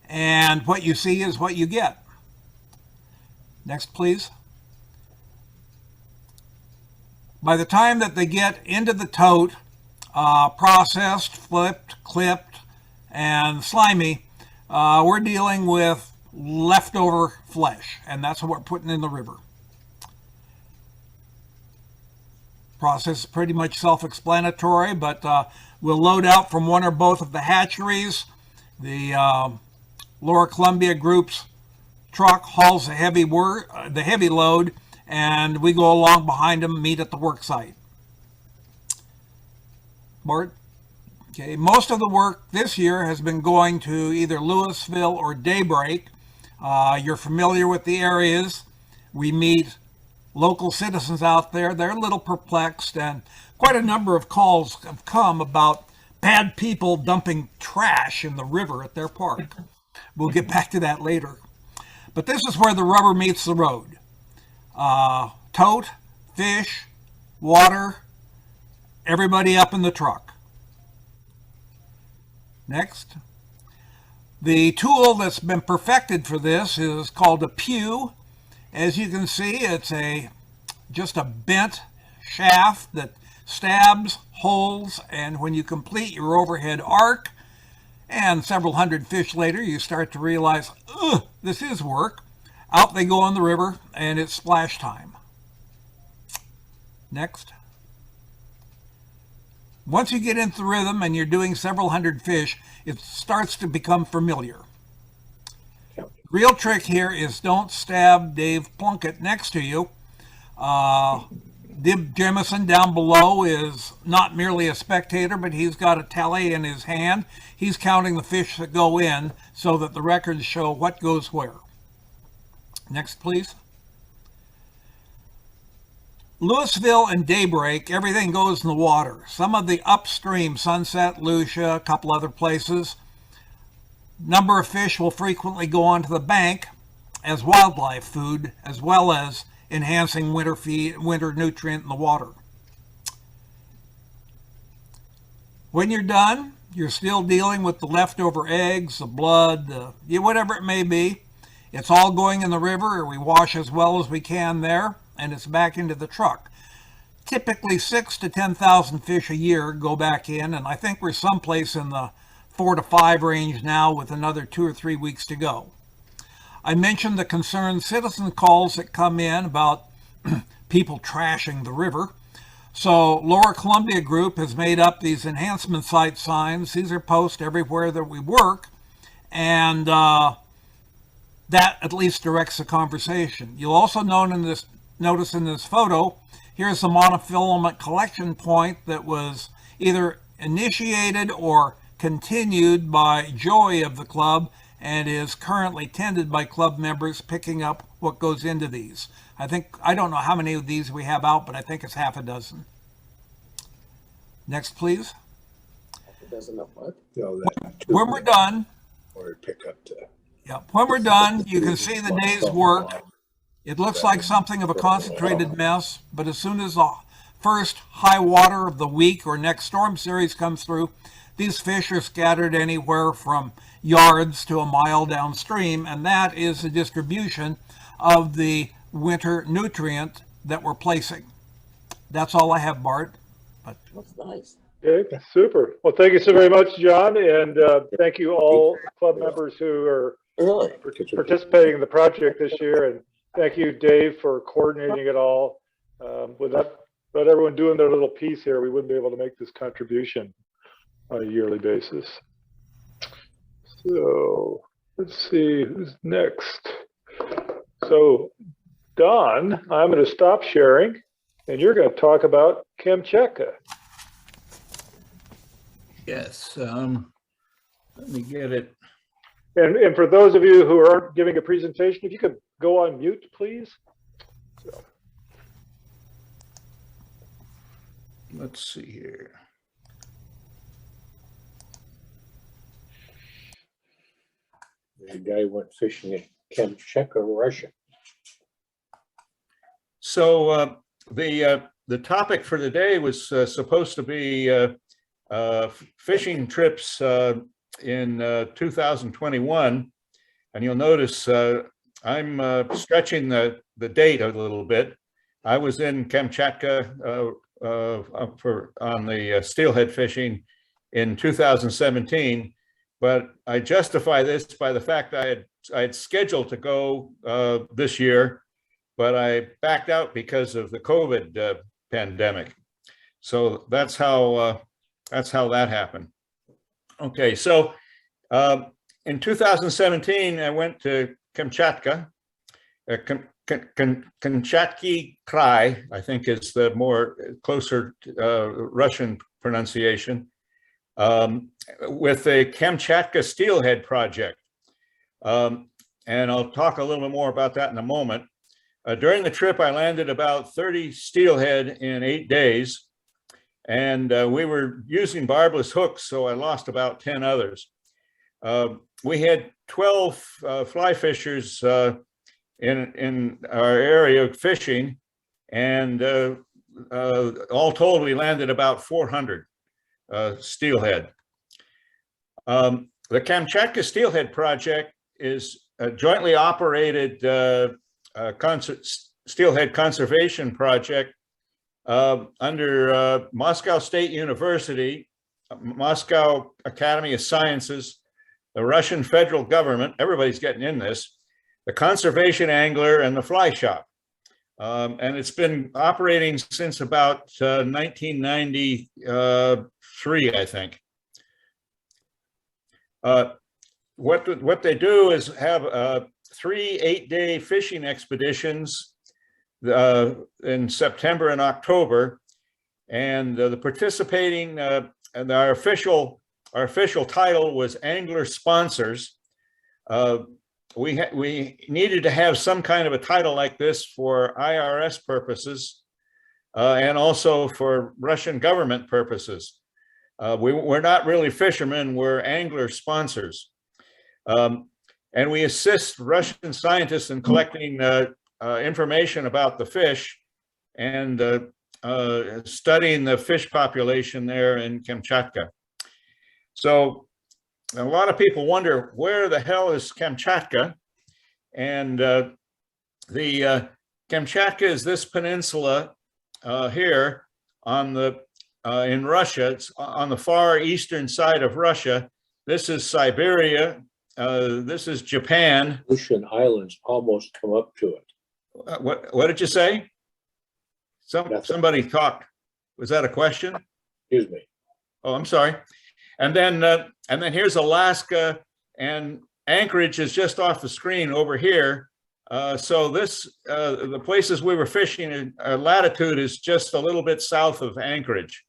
Speaker 4: And what you see is what you get. Next, please. By the time that they get into the tote, processed, flipped, clipped, and slimy, we're dealing with leftover flesh, and that's what we're putting in the river. Process is pretty much self-explanatory, but we'll load out from one or both of the hatcheries. The Lower Columbia Group's truck hauls the heavy load, and we go along behind them, meet at the work site. Bart? Okay, most of the work this year has been going to either Louisville or Daybreak. You're familiar with the areas. We meet local citizens out there. They're a little perplexed, and quite a number of calls have come about bad people dumping trash in the river at their park. We'll get back to that later. But this is where the rubber meets the road. Tote, fish, water, everybody up in the truck. Next. The tool that's been perfected for this is called a pew. As you can see, it's just a bent shaft that stabs, holds, and when you complete your overhead arc, and several hundred fish later, you start to realize, this is work. Out they go in the river, and it's splash time. Next. Once you get into the rhythm and you're doing several hundred fish, it starts to become familiar. The real trick here is don't stab Dave Plunkett next to you. Dib Jemison down below is not merely a spectator, but he's got a tally in his hand. He's counting the fish that go in so that the records show what goes where. Next, please. Louisville and Daybreak, everything goes in the water. Some of the upstream, Sunset, Lucia, a couple other places, number of fish will frequently go onto the bank as wildlife food, as well as enhancing winter nutrient in the water. When you're done, you're still dealing with the leftover eggs, the blood, whatever it may be. It's all going in the river, or we wash as well as we can there, and it's back into the truck. Typically 6,000 to 10,000 fish a year go back in, and I think we're someplace in the 4 to 5 range now with another 2 or 3 weeks to go. I mentioned the concerned citizen calls that come in about people trashing the river. So Lower Columbia Group has made up these enhancement site signs. These are posted everywhere that we work, and that at least directs the conversation. You'll also notice in this photo, here's a monofilament collection point that was either initiated or continued by Joey of the club and is currently tended by club members picking up what goes into these. I don't know how many of these we have out, but I think it's half a dozen. Next, please.
Speaker 6: It doesn't know what?
Speaker 4: When we're done,
Speaker 6: Or pick up to.
Speaker 4: yeah, when we're done, you can see the day's work. It looks like something of a concentrated mess, but as soon as the first high water of the week or next storm series comes through, these fish are scattered anywhere from yards to a mile downstream, and that is the distribution of the winter nutrient that we're placing. That's all I have, Bart. But
Speaker 8: That's nice.
Speaker 1: Okay, super. Well, thank you so very much, John, and thank you all club members who are
Speaker 8: Really?
Speaker 1: participating in the project this year, and thank you, Dave, for coordinating it all. Without everyone doing their little piece here, we wouldn't be able to make this contribution on a yearly basis. So let's see who's next. So Don, I'm going to stop sharing, and you're going to talk about Kamchatka.
Speaker 7: Yes, let me get it.
Speaker 1: And for those of you who aren't giving a presentation, if you could go on mute, please. So.
Speaker 7: Let's see here.
Speaker 6: The guy went fishing in Kamchatka, Russia.
Speaker 7: So the topic for the day was supposed to be fishing trips in 2021, and you'll notice I'm stretching the date a little bit. I was in Kamchatka on the steelhead fishing in 2017, but I justify this by the fact I had scheduled to go this year, but I backed out because of the COVID pandemic. So that's how that happened. Okay, so in 2017, I went to Kamchatka. Kamchatki Krai, I think is the more closer Russian pronunciation, with the Kamchatka Steelhead project. And I'll talk a little bit more about that in a moment. During the trip, I landed about 30 steelhead in 8 days. And we were using barbless hooks, so I lost about 10 others. We had 12 fly fishers in our area of fishing, and all told, we landed about 400 steelhead. The Kamchatka Steelhead Project is a jointly operated steelhead conservation project under Moscow State University, Moscow Academy of Sciences, the Russian federal government, everybody's getting in this, the Conservation Angler, and the Fly Shop. And it's been operating since about 1993, I think. What they do is have 3 8-day fishing expeditions in September and October, and the participating and our official title was angler sponsors. We needed to have some kind of a title like this for IRS purposes and also for Russian government purposes. We're not really fishermen, we're angler sponsors. And we assist Russian scientists in collecting information about the fish and studying the fish population there in Kamchatka. So a lot of people wonder, where the hell is Kamchatka? And the Kamchatka is this peninsula here on the in Russia. It's on the far eastern side of Russia. This is Siberia. This is Japan.
Speaker 6: Ocean islands almost come up to it.
Speaker 7: What did you say? Somebody talked. Was that a question?
Speaker 6: Excuse me.
Speaker 7: Oh, I'm sorry. And then here's Alaska, and Anchorage is just off the screen over here. So this the places we were fishing in latitude is just a little bit south of Anchorage.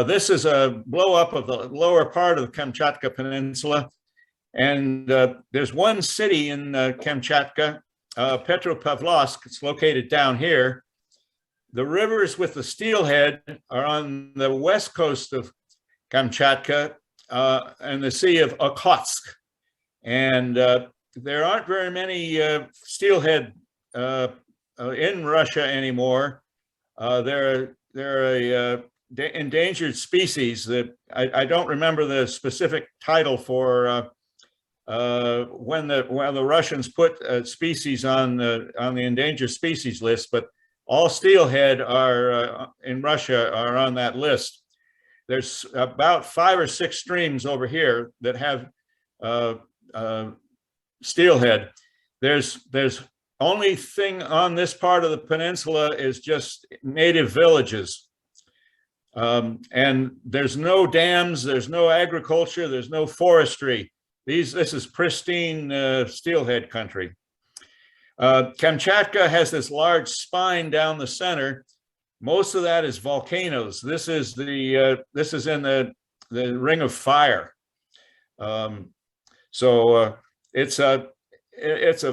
Speaker 7: This is a blow up of the lower part of the Kamchatka Peninsula. And there's one city in Kamchatka, Petropavlovsk. It's located down here. The rivers with the Steelhead are on the west coast of Kamchatka and the Sea of Okhotsk. And there aren't very many steelhead in Russia anymore. They're a endangered species that I don't remember the specific title for when the Russians put species on the endangered species list, but all steelhead are in Russia are on that list. There's about 5 or 6 streams over here that have steelhead. There's only thing on this part of the peninsula is just native villages. And there's no dams, there's no agriculture, there's no forestry. This is pristine steelhead country. Kamchatka has this large spine down the center. Most of that is volcanoes. This is in the Ring of Fire. So it's a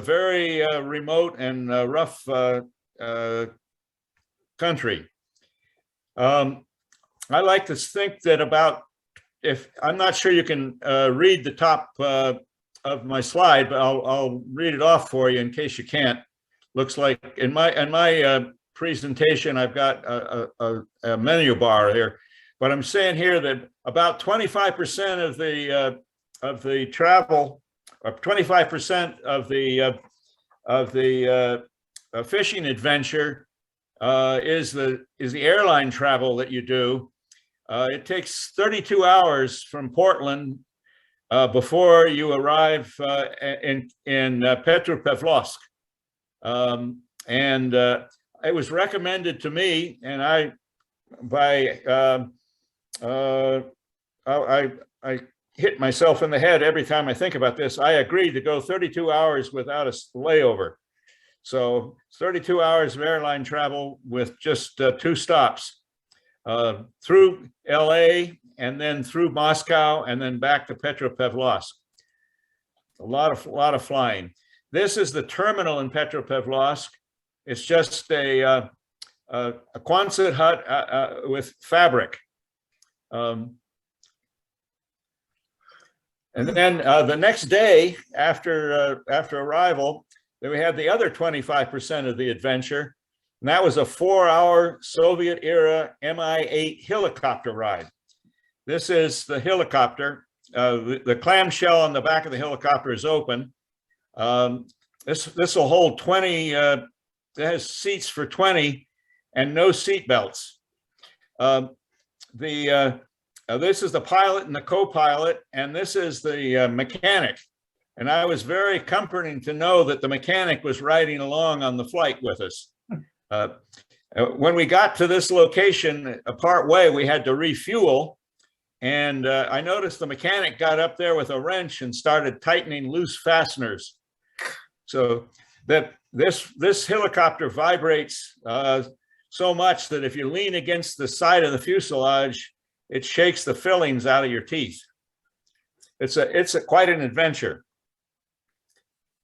Speaker 7: very remote and rough country. I like to think that I'm not sure you can read the top of my slide, but I'll read it off for you in case you can't. Looks like in my presentation, I've got a menu bar here, but I'm saying here that about 25% of the travel, or 25% of the fishing adventure is the airline travel that you do. It takes 32 hours from Portland before you arrive in Petropavlovsk. And it was recommended to me, and I hit myself in the head every time I think about this. I agreed to go 32 hours without a layover. So 32 hours of airline travel with just 2 stops. Through LA and then through Moscow and then back to Petropavlovsk. A lot of flying. This is the terminal in Petropavlovsk. It's just a Quonset hut with fabric. And then the next day after arrival, then we had the other 25% of the adventure. And that was a 4-hour Soviet-era Mi-8 helicopter ride. This is the helicopter. The clamshell on the back of the helicopter is open. This will hold 20. It has seats for 20 and no seat belts. This is the pilot and the co-pilot, and this is the mechanic. And I was very comforting to know that the mechanic was riding along on the flight with us. When we got to this location, a part way, we had to refuel. And I noticed the mechanic got up there with a wrench and started tightening loose fasteners. So that this helicopter vibrates so much that if you lean against the side of the fuselage, it shakes the fillings out of your teeth. It's quite an adventure.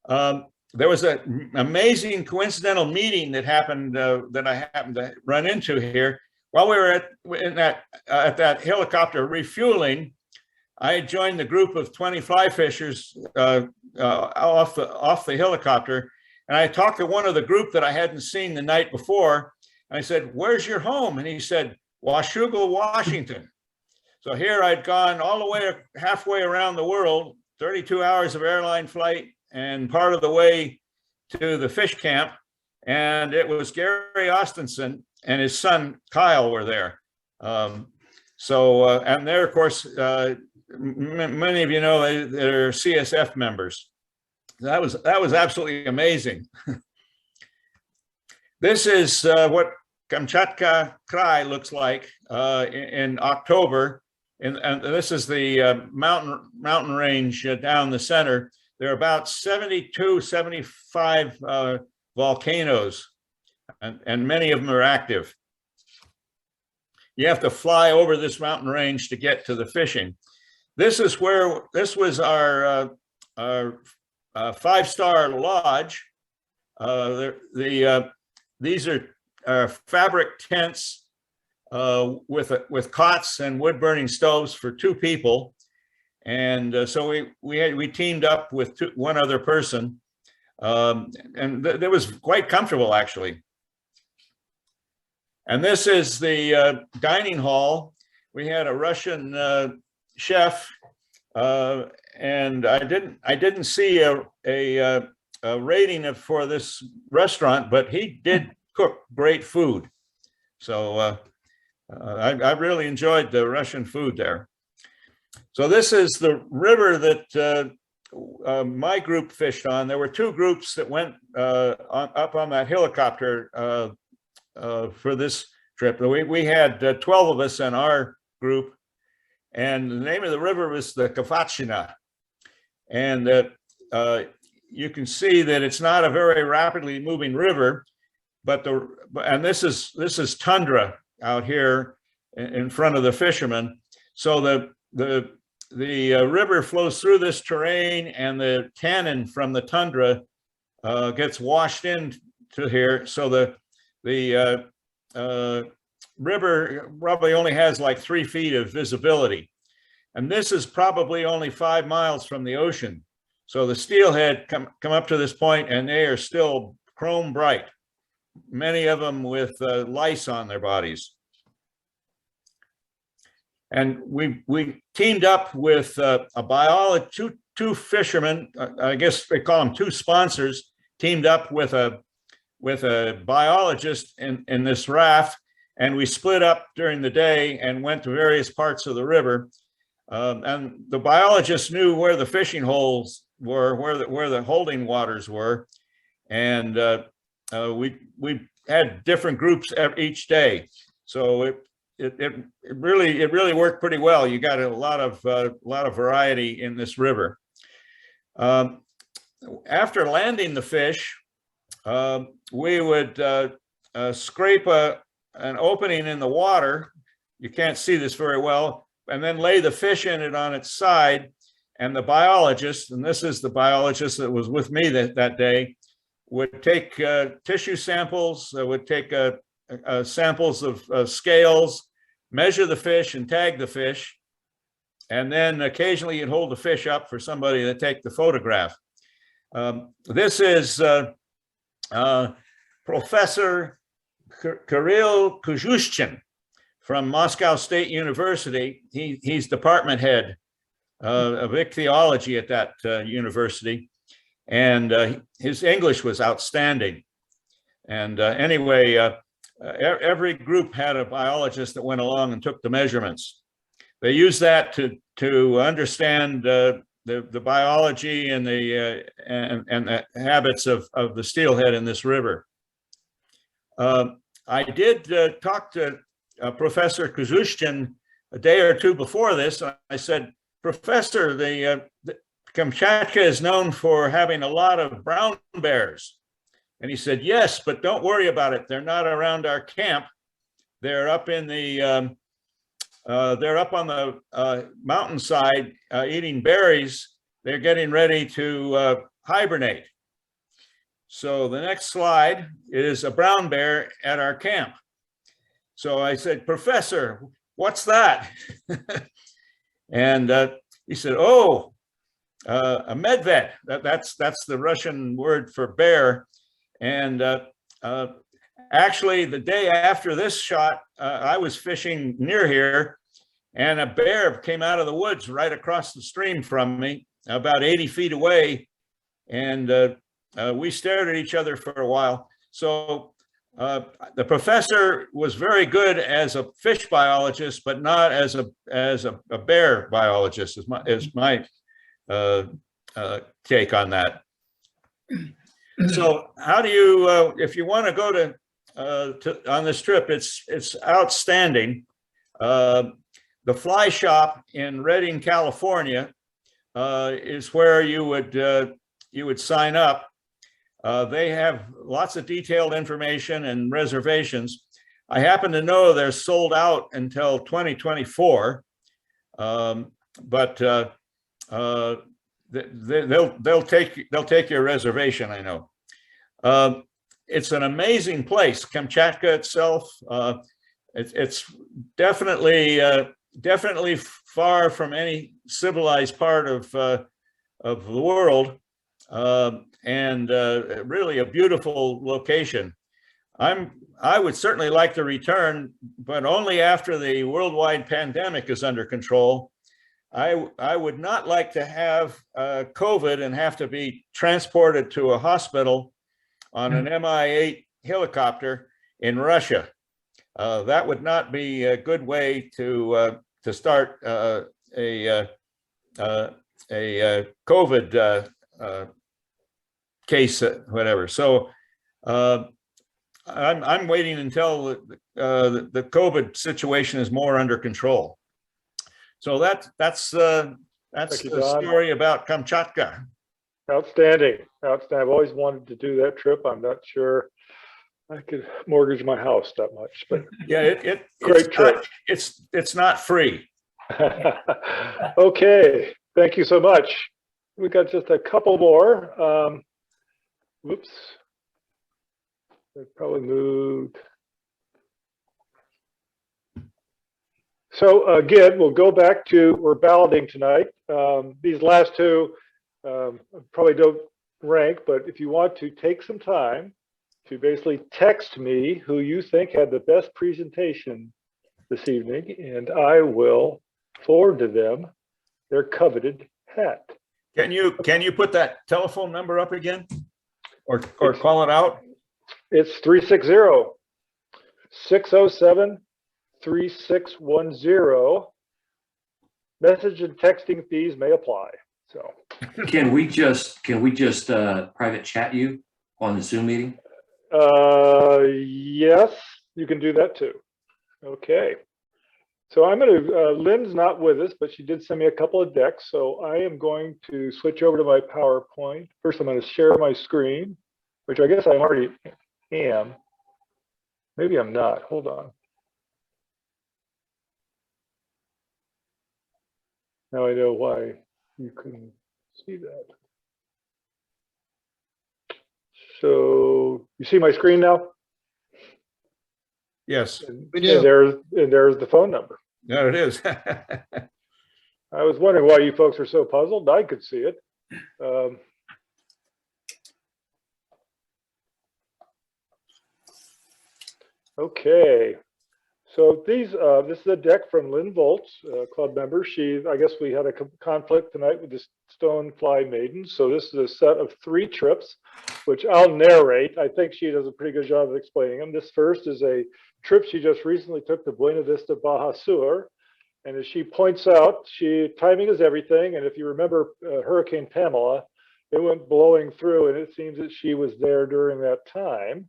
Speaker 7: There was an amazing coincidental meeting that happened that I happened to run into here while we were at that helicopter refueling. I had joined the group of 20 fly fishers off the helicopter, and I talked to one of the group that I hadn't seen the night before. And I said, "Where's your home?" And he said, "Washougal, Washington." So here I'd gone all the way halfway around the world, 32 hours of airline flight, and part of the way to the fish camp. And it was Gary Austinson and his son Kyle were there. And they're, of course, many of you know they're CSF members. That was absolutely amazing. This is what Kamchatka Krai looks like in October. And this is the mountain range down the center. There are about 72, 75 volcanoes, and many of them are active. You have to fly over this mountain range to get to the fishing. This was our five-star lodge. These are fabric tents with cots and wood-burning stoves for 2 people. And so we teamed up with one other person, and that was quite comfortable, actually. And this is the dining hall. We had a Russian chef, and I didn't see a rating for this restaurant, but he did cook great food. So I really enjoyed the Russian food there. So this is the river that my group fished on. There were 2 groups that went up on that helicopter for this trip. We had 12 of us in our group, and the name of the river was the Kamchatka. And you can see that it's not a very rapidly moving river, but this is tundra out here in front of the fishermen. So the river flows through this terrain, and the tannin from the tundra gets washed into here. So the river probably only has like 3 feet of visibility. And this is probably only 5 miles from the ocean. So the steelhead come up to this point, and they are still chrome bright, many of them with lice on their bodies. And we teamed up with a biologist, two fishermen, I guess they call them 2 sponsors, teamed up with a biologist in this raft, and we split up during the day and went to various parts of the river. And the biologist knew where the fishing holes were, where the holding waters were, and we had different groups each day. So it really worked pretty well. You got a lot of variety in this river. After landing the fish, we would scrape an opening in the water. You can't see this very well, and then lay the fish in it on its side. And the biologist, and this is the biologist that was with me that day, would take tissue samples, would take samples of scales, measure the fish and tag the fish, and then occasionally you'd hold the fish up for somebody to take the photograph. This is Professor Kirill Kuzushchin from Moscow State University. He's department head of ichthyology at that university, and his English was outstanding. And anyway, every group had a biologist that went along and took the measurements. They used that to understand the the biology and the habits of the steelhead in this river. I did talk to Professor Kuzushkin a day or two before this. I said, Professor, the Kamchatka is known for having a lot of brown bears. And he said, yes, but don't worry about it. They're not around our camp. They're up in the, they're up on the mountainside eating berries. They're getting ready to hibernate. So the next slide is a brown bear at our camp. So I said, Professor, what's that? And he said, oh, a medved. That's the Russian word for bear. And actually, the day after this shot, I was fishing near here, and a bear came out of the woods right across the stream from me, about 80 feet away. And we stared at each other for a while. So the professor was very good as a fish biologist, but not as a bear biologist, is my take on that. So how do you, if you want to go to on this trip, it's outstanding. The fly shop in Redding, California, is where you would sign up. They have lots of detailed information and reservations. I happen to know they're sold out until 2024, but they'll take your reservation. I know. It's an amazing place, Kamchatka itself. It's definitely far from any civilized part of the world, and really a beautiful location. I would certainly like to return, but only after the worldwide pandemic is under control. I would not like to have COVID and have to be transported to a hospital on an Mi-8 helicopter in Russia. That would not be a good way to start a COVID case, whatever. So I'm waiting until the COVID situation is more under control. So that's the story about Kamchatka.
Speaker 1: Outstanding. Outstanding. I've always wanted to do that trip. I'm not sure I could mortgage my house that much, but
Speaker 7: yeah,
Speaker 1: great trip.
Speaker 7: It's not free.
Speaker 1: Okay, thank you so much. We got just a couple more. Whoops, they probably moved. So again, we'll go back to, we're balloting tonight. These last two probably don't rank, but if you want to take some time to basically text me who you think had the best presentation this evening, and I will forward to them their coveted hat.
Speaker 7: Can you put that telephone number up again, or call it out?
Speaker 1: It's 360-607-3610. Message and texting fees may apply. So
Speaker 11: can we just private chat you on the Zoom meeting?
Speaker 1: Yes, you can do that too. Okay. So I'm going to, Lynn's not with us, but she did send me a couple of decks. So I am going to switch over to my PowerPoint. First, I'm going to share my screen, which I guess I already am. Maybe I'm not. Hold on. Now I know why you couldn't see that. So you see my screen now?
Speaker 7: Yes,
Speaker 5: we do.
Speaker 1: And there's the phone number.
Speaker 7: There it is.
Speaker 1: I was wondering why you folks are so puzzled. I could see it. Okay. So these, this is a deck from Lynn Volz, club member. I guess we had a conflict tonight with the Stonefly Maiden. So this is a set of 3 trips, which I'll narrate. I think she does a pretty good job of explaining them. This first is a trip she just recently took to Buena Vista, Baja Sur. And as she points out, timing is everything. And if you remember Hurricane Pamela, it went blowing through, and it seems that she was there during that time.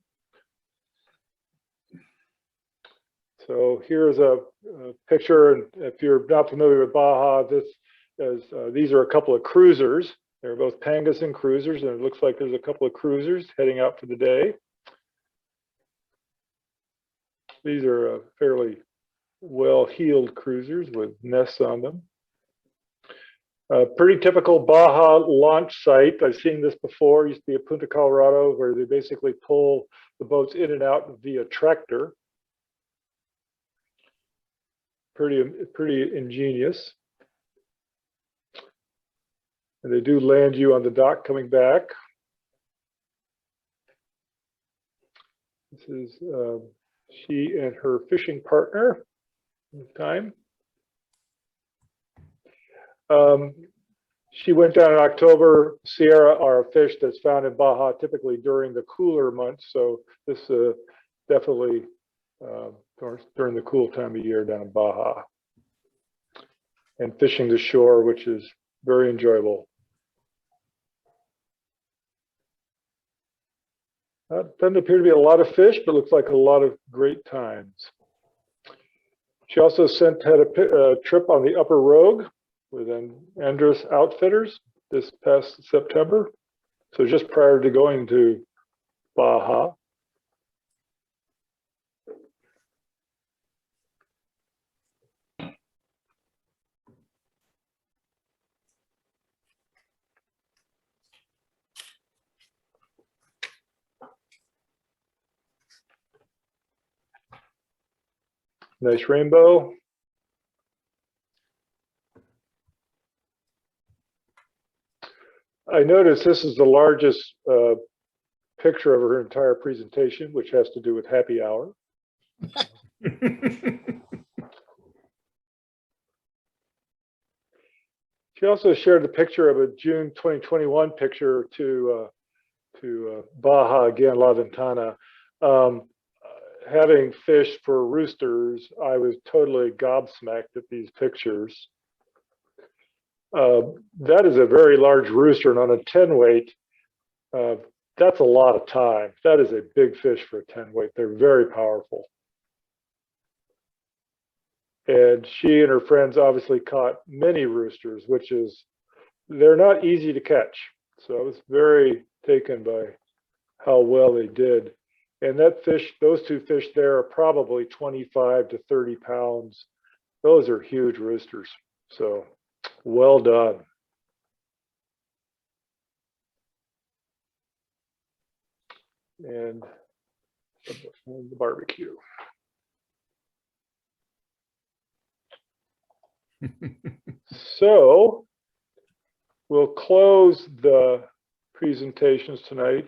Speaker 1: So here's a picture, and if you're not familiar with Baja, these are a couple of cruisers. They're both Pangas and cruisers, and it looks like there's a couple of cruisers heading out for the day. These are fairly well-heeled cruisers with nests on them. Pretty typical Baja launch site. I've seen this before. It used to be at Punta Colorado, where they basically pull the boats in and out via tractor. Pretty ingenious. And they do land you on the dock coming back. This is she and her fishing partner at the time. She went down in October. Sierra are a fish that's found in Baja typically during the cooler months. So this definitely during the cool time of year down in Baja. And fishing the shore, which is very enjoyable. Doesn't appear to be a lot of fish, but looks like a lot of great times. She also had a trip on the Upper Rogue with Andrus Outfitters this past September. So just prior to going to Baja. Nice rainbow. I noticed this is the largest picture of her entire presentation, which has to do with happy hour. She also shared a picture of a June 2021 picture to Baja again, La Ventana. Having fished for roosters, I was totally gobsmacked at these pictures. That is a very large rooster, and on a 10 weight, that's a lot of time. That is a big fish for a 10 weight. They're very powerful. And she and her friends obviously caught many roosters, they're not easy to catch. So I was very taken by how well they did. And those two fish there are probably 25 to 30 pounds. Those are huge roosters. So well done. And the barbecue. So we'll close the presentations tonight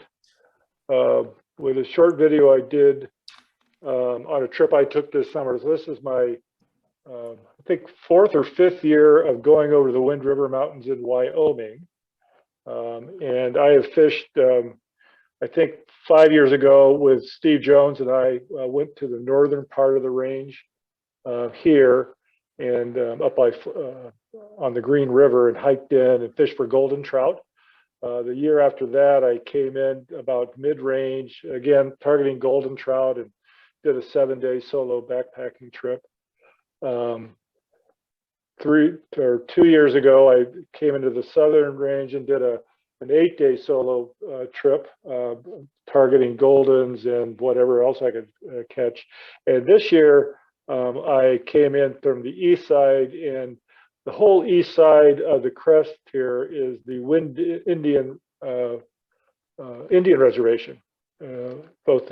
Speaker 1: with a short video I did on a trip I took this summer. So this is my, I think, 4th or 5th year of going over the Wind River Mountains in Wyoming. And I have fished, I think 5 years ago with Steve Jones, and I went to the northern part of the range here and up by on the Green River and hiked in and fished for golden trout. The year after that, I came in about mid-range, again, targeting golden trout, and did a 7-day solo backpacking trip. 2 years ago, I came into the southern range and did an 8-day solo trip, targeting goldens and whatever else I could catch. And this year, I came in from the east side, and the whole east side of the crest here is the Indian reservation. Both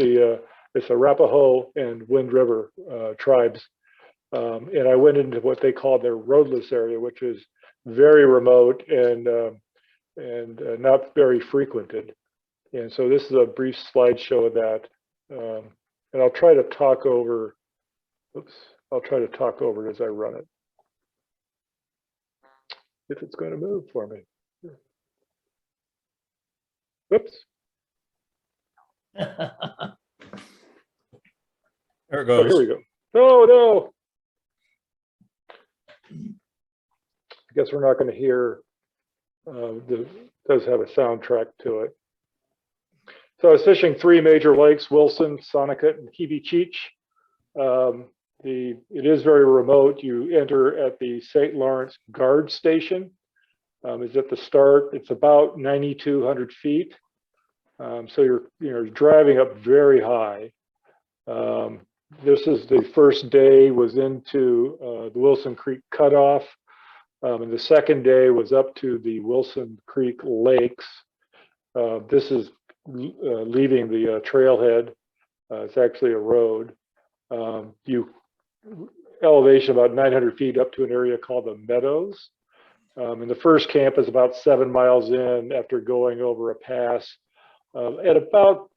Speaker 1: it's Arapaho and Wind River tribes. And I went into what they call their roadless area, which is very remote and not very frequented. And so this is a brief slideshow of that. And I'll try to talk over, I'll try to talk over it as I run it. If it's going to move for me. Whoops.
Speaker 7: There it
Speaker 1: Oh,
Speaker 7: goes.
Speaker 1: here we go. Oh, no. guess we're not going to hear, does have a soundtrack to it. So I was fishing 3 major lakes, Wilson, Sonocut, and Cheech. It is very remote. You enter at the St. Lawrence Guard Station. It's at the start. It's about 9,200 feet. So you're driving up very high. This is the first day was into the Wilson Creek cutoff, and the second day was up to the Wilson Creek lakes. This is leaving the trailhead. It's actually a road. Elevation about 900 feet up to an area called the Meadows. And the first camp is about 7 miles in after going over a pass at about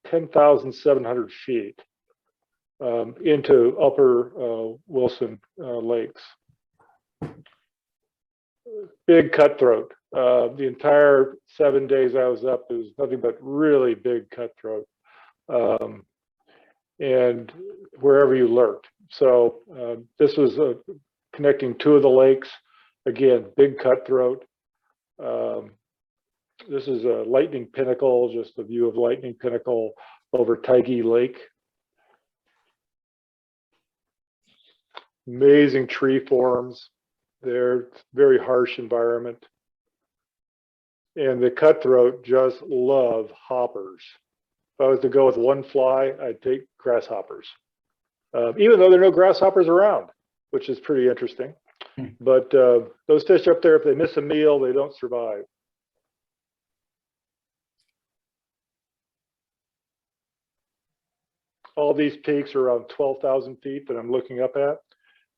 Speaker 1: 10,700 feet into upper Wilson lakes. Big cutthroat. The entire 7 days I was up, it was nothing but really big cutthroat. And wherever you lurked. So this was connecting 2 of the lakes. Again, big cutthroat. This is a Lightning Pinnacle, just a view of Lightning Pinnacle over Tyge Lake. Amazing tree forms. They're very harsh environment. And the cutthroat just love hoppers. If I was to go with one fly, I'd take grasshoppers. Even though there are no grasshoppers around, which is pretty interesting. But those fish up there, if they miss a meal, they don't survive. All these peaks are around 12,000 feet that I'm looking up at.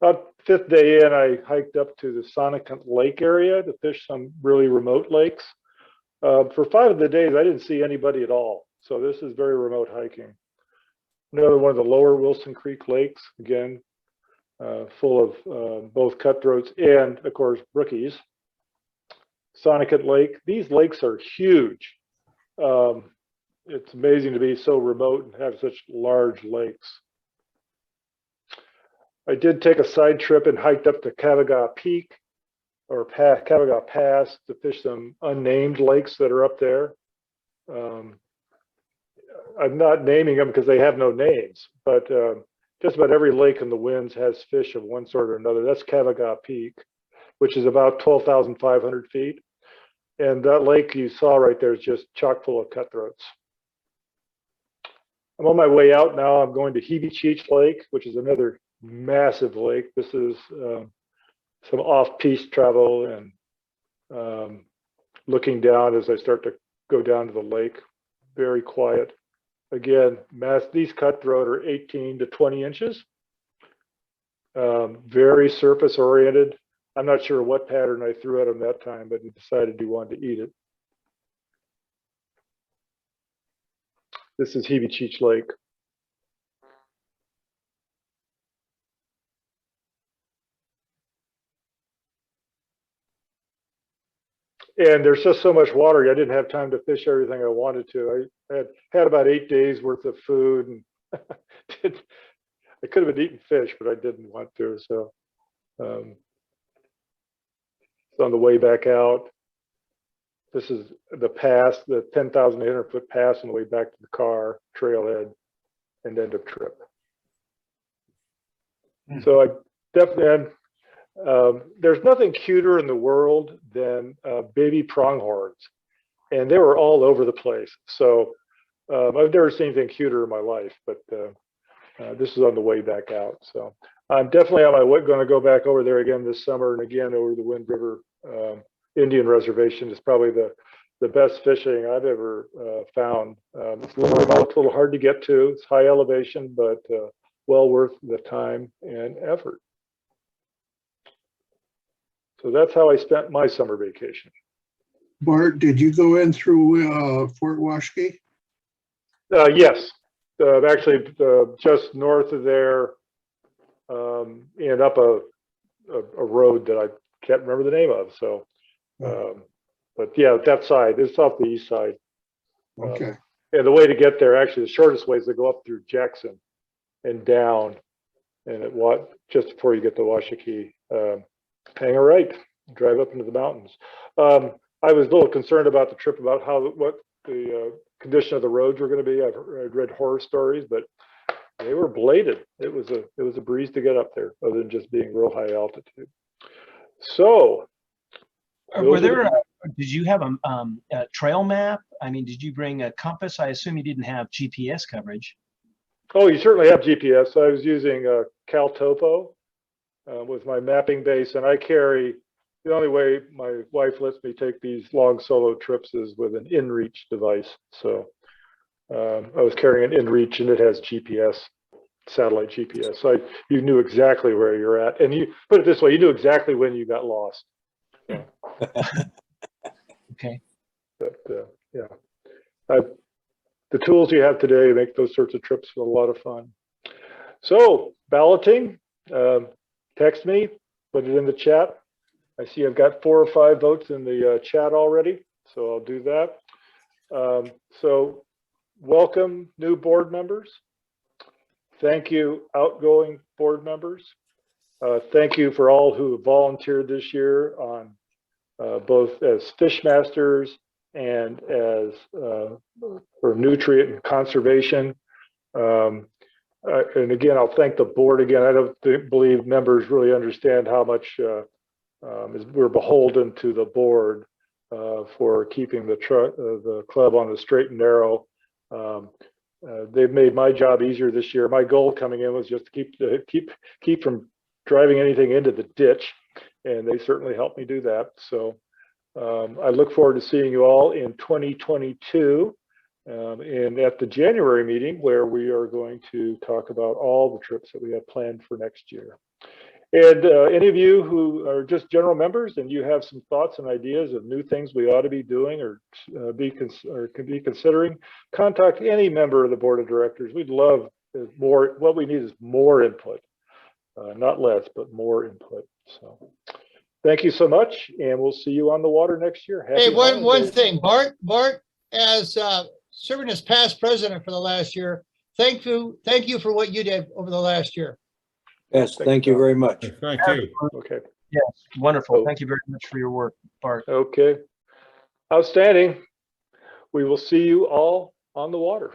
Speaker 1: About 5th day in, I hiked up to the Sonocut Lake area to fish some really remote lakes. For 5 of the days, I didn't see anybody at all. So this is very remote hiking. Another one of the lower Wilson Creek lakes, again, full of both cutthroats and, of course, brookies. Sonocut Lake, these lakes are huge. It's amazing to be so remote and have such large lakes. I did take a side trip and hiked up to Cavaga Peak or Cavaga Pass to fish some unnamed lakes that are up there. I'm not naming them because they have no names, but just about every lake in the Winds has fish of one sort or another. That's Cavaga Peak, which is about 12,500 feet. And that lake you saw right there is just chock full of cutthroats. I'm on my way out now. I'm going to Cheech Lake, which is another massive lake. This is some off-piste travel and looking down as I start to go down to the lake. Very quiet. Again, these cutthroat are 18 to 20 inches. Very surface oriented. I'm not sure what pattern I threw at them that time, but he decided he wanted to eat it. This is Cheech Lake. And there's just so much water. I didn't have time to fish everything I wanted to. I had about 8 days worth of food, and I could have been eating fish, but I didn't want to. So it's on the way back out. This is the pass, the 10,800 foot pass on the way back to the car, trailhead, and end of trip. So I definitely, there's nothing cuter in the world than baby pronghorns, and they were all over the place. So I've never seen anything cuter in my life, but this is on the way back out. So I'm definitely on my way, going to go back over there again this summer, and again over the Wind River Indian Reservation is probably the best fishing I've ever found. It's a little remote, a little hard to get to. It's high elevation, but well worth the time and effort. So that's how I spent my summer vacation.
Speaker 12: Bart, did you go in through Fort Washakie?
Speaker 1: Yes, actually just north of there and up a road that I can't remember the name of. So, but yeah, that side, it's off the east side.
Speaker 12: Okay.
Speaker 1: And the way to get there, actually, the shortest way is to go up through Jackson and down, and just before you get to Washakie, hang a right. drive up into the mountains. I was a little concerned about the trip, about what the condition of the roads were going to be. I've read horror stories, but they were bladed. It was a breeze to get up there, other than just being real high altitude. So,
Speaker 9: did you have a trail map? I mean, did you bring a compass? I assume you didn't have GPS coverage.
Speaker 1: Oh, you certainly have GPS. I was using CalTopo with my mapping base, and I carry, the only way my wife lets me take these long solo trips is with an inReach device. So I was carrying an inReach, and it has GPS, satellite GPS. So you knew exactly where you're at. And you put it this way, you knew exactly when you got lost. So.
Speaker 9: Okay.
Speaker 1: But yeah, the tools you have today make those sorts of trips a lot of fun. So balloting, text me, put it in the chat. I see I've got 4 or 5 votes in the chat already, so I'll do that. So welcome new board members. Thank you, outgoing board members. Thank you for all who have volunteered this year on both as fish masters and as for nutrient and conservation. And again, I'll thank the board again. I don't believe members really understand how much we're beholden to the board for keeping the club on the straight and narrow. They've made my job easier this year. My goal coming in was just to keep from driving anything into the ditch, and they certainly helped me do that. So I look forward to seeing you all in 2022 and at the January meeting, where we are going to talk about all the trips that we have planned for next year. And any of you who are just general members and you have some thoughts and ideas of new things we ought to be doing or could be considering, contact any member of the board of directors. We'd love more. What we need is more input, not less, but more input. So thank you so much, and we'll see you on the water next year.
Speaker 5: Hey, one thing, Bart, as serving as past president for the last year, thank you for what you did over the last year.
Speaker 6: Yes, thank you very much.
Speaker 7: Thank you.
Speaker 1: Okay.
Speaker 9: Yes, wonderful. Thank you very much for your work, Bart.
Speaker 1: Okay. Outstanding. We will see you all on the water.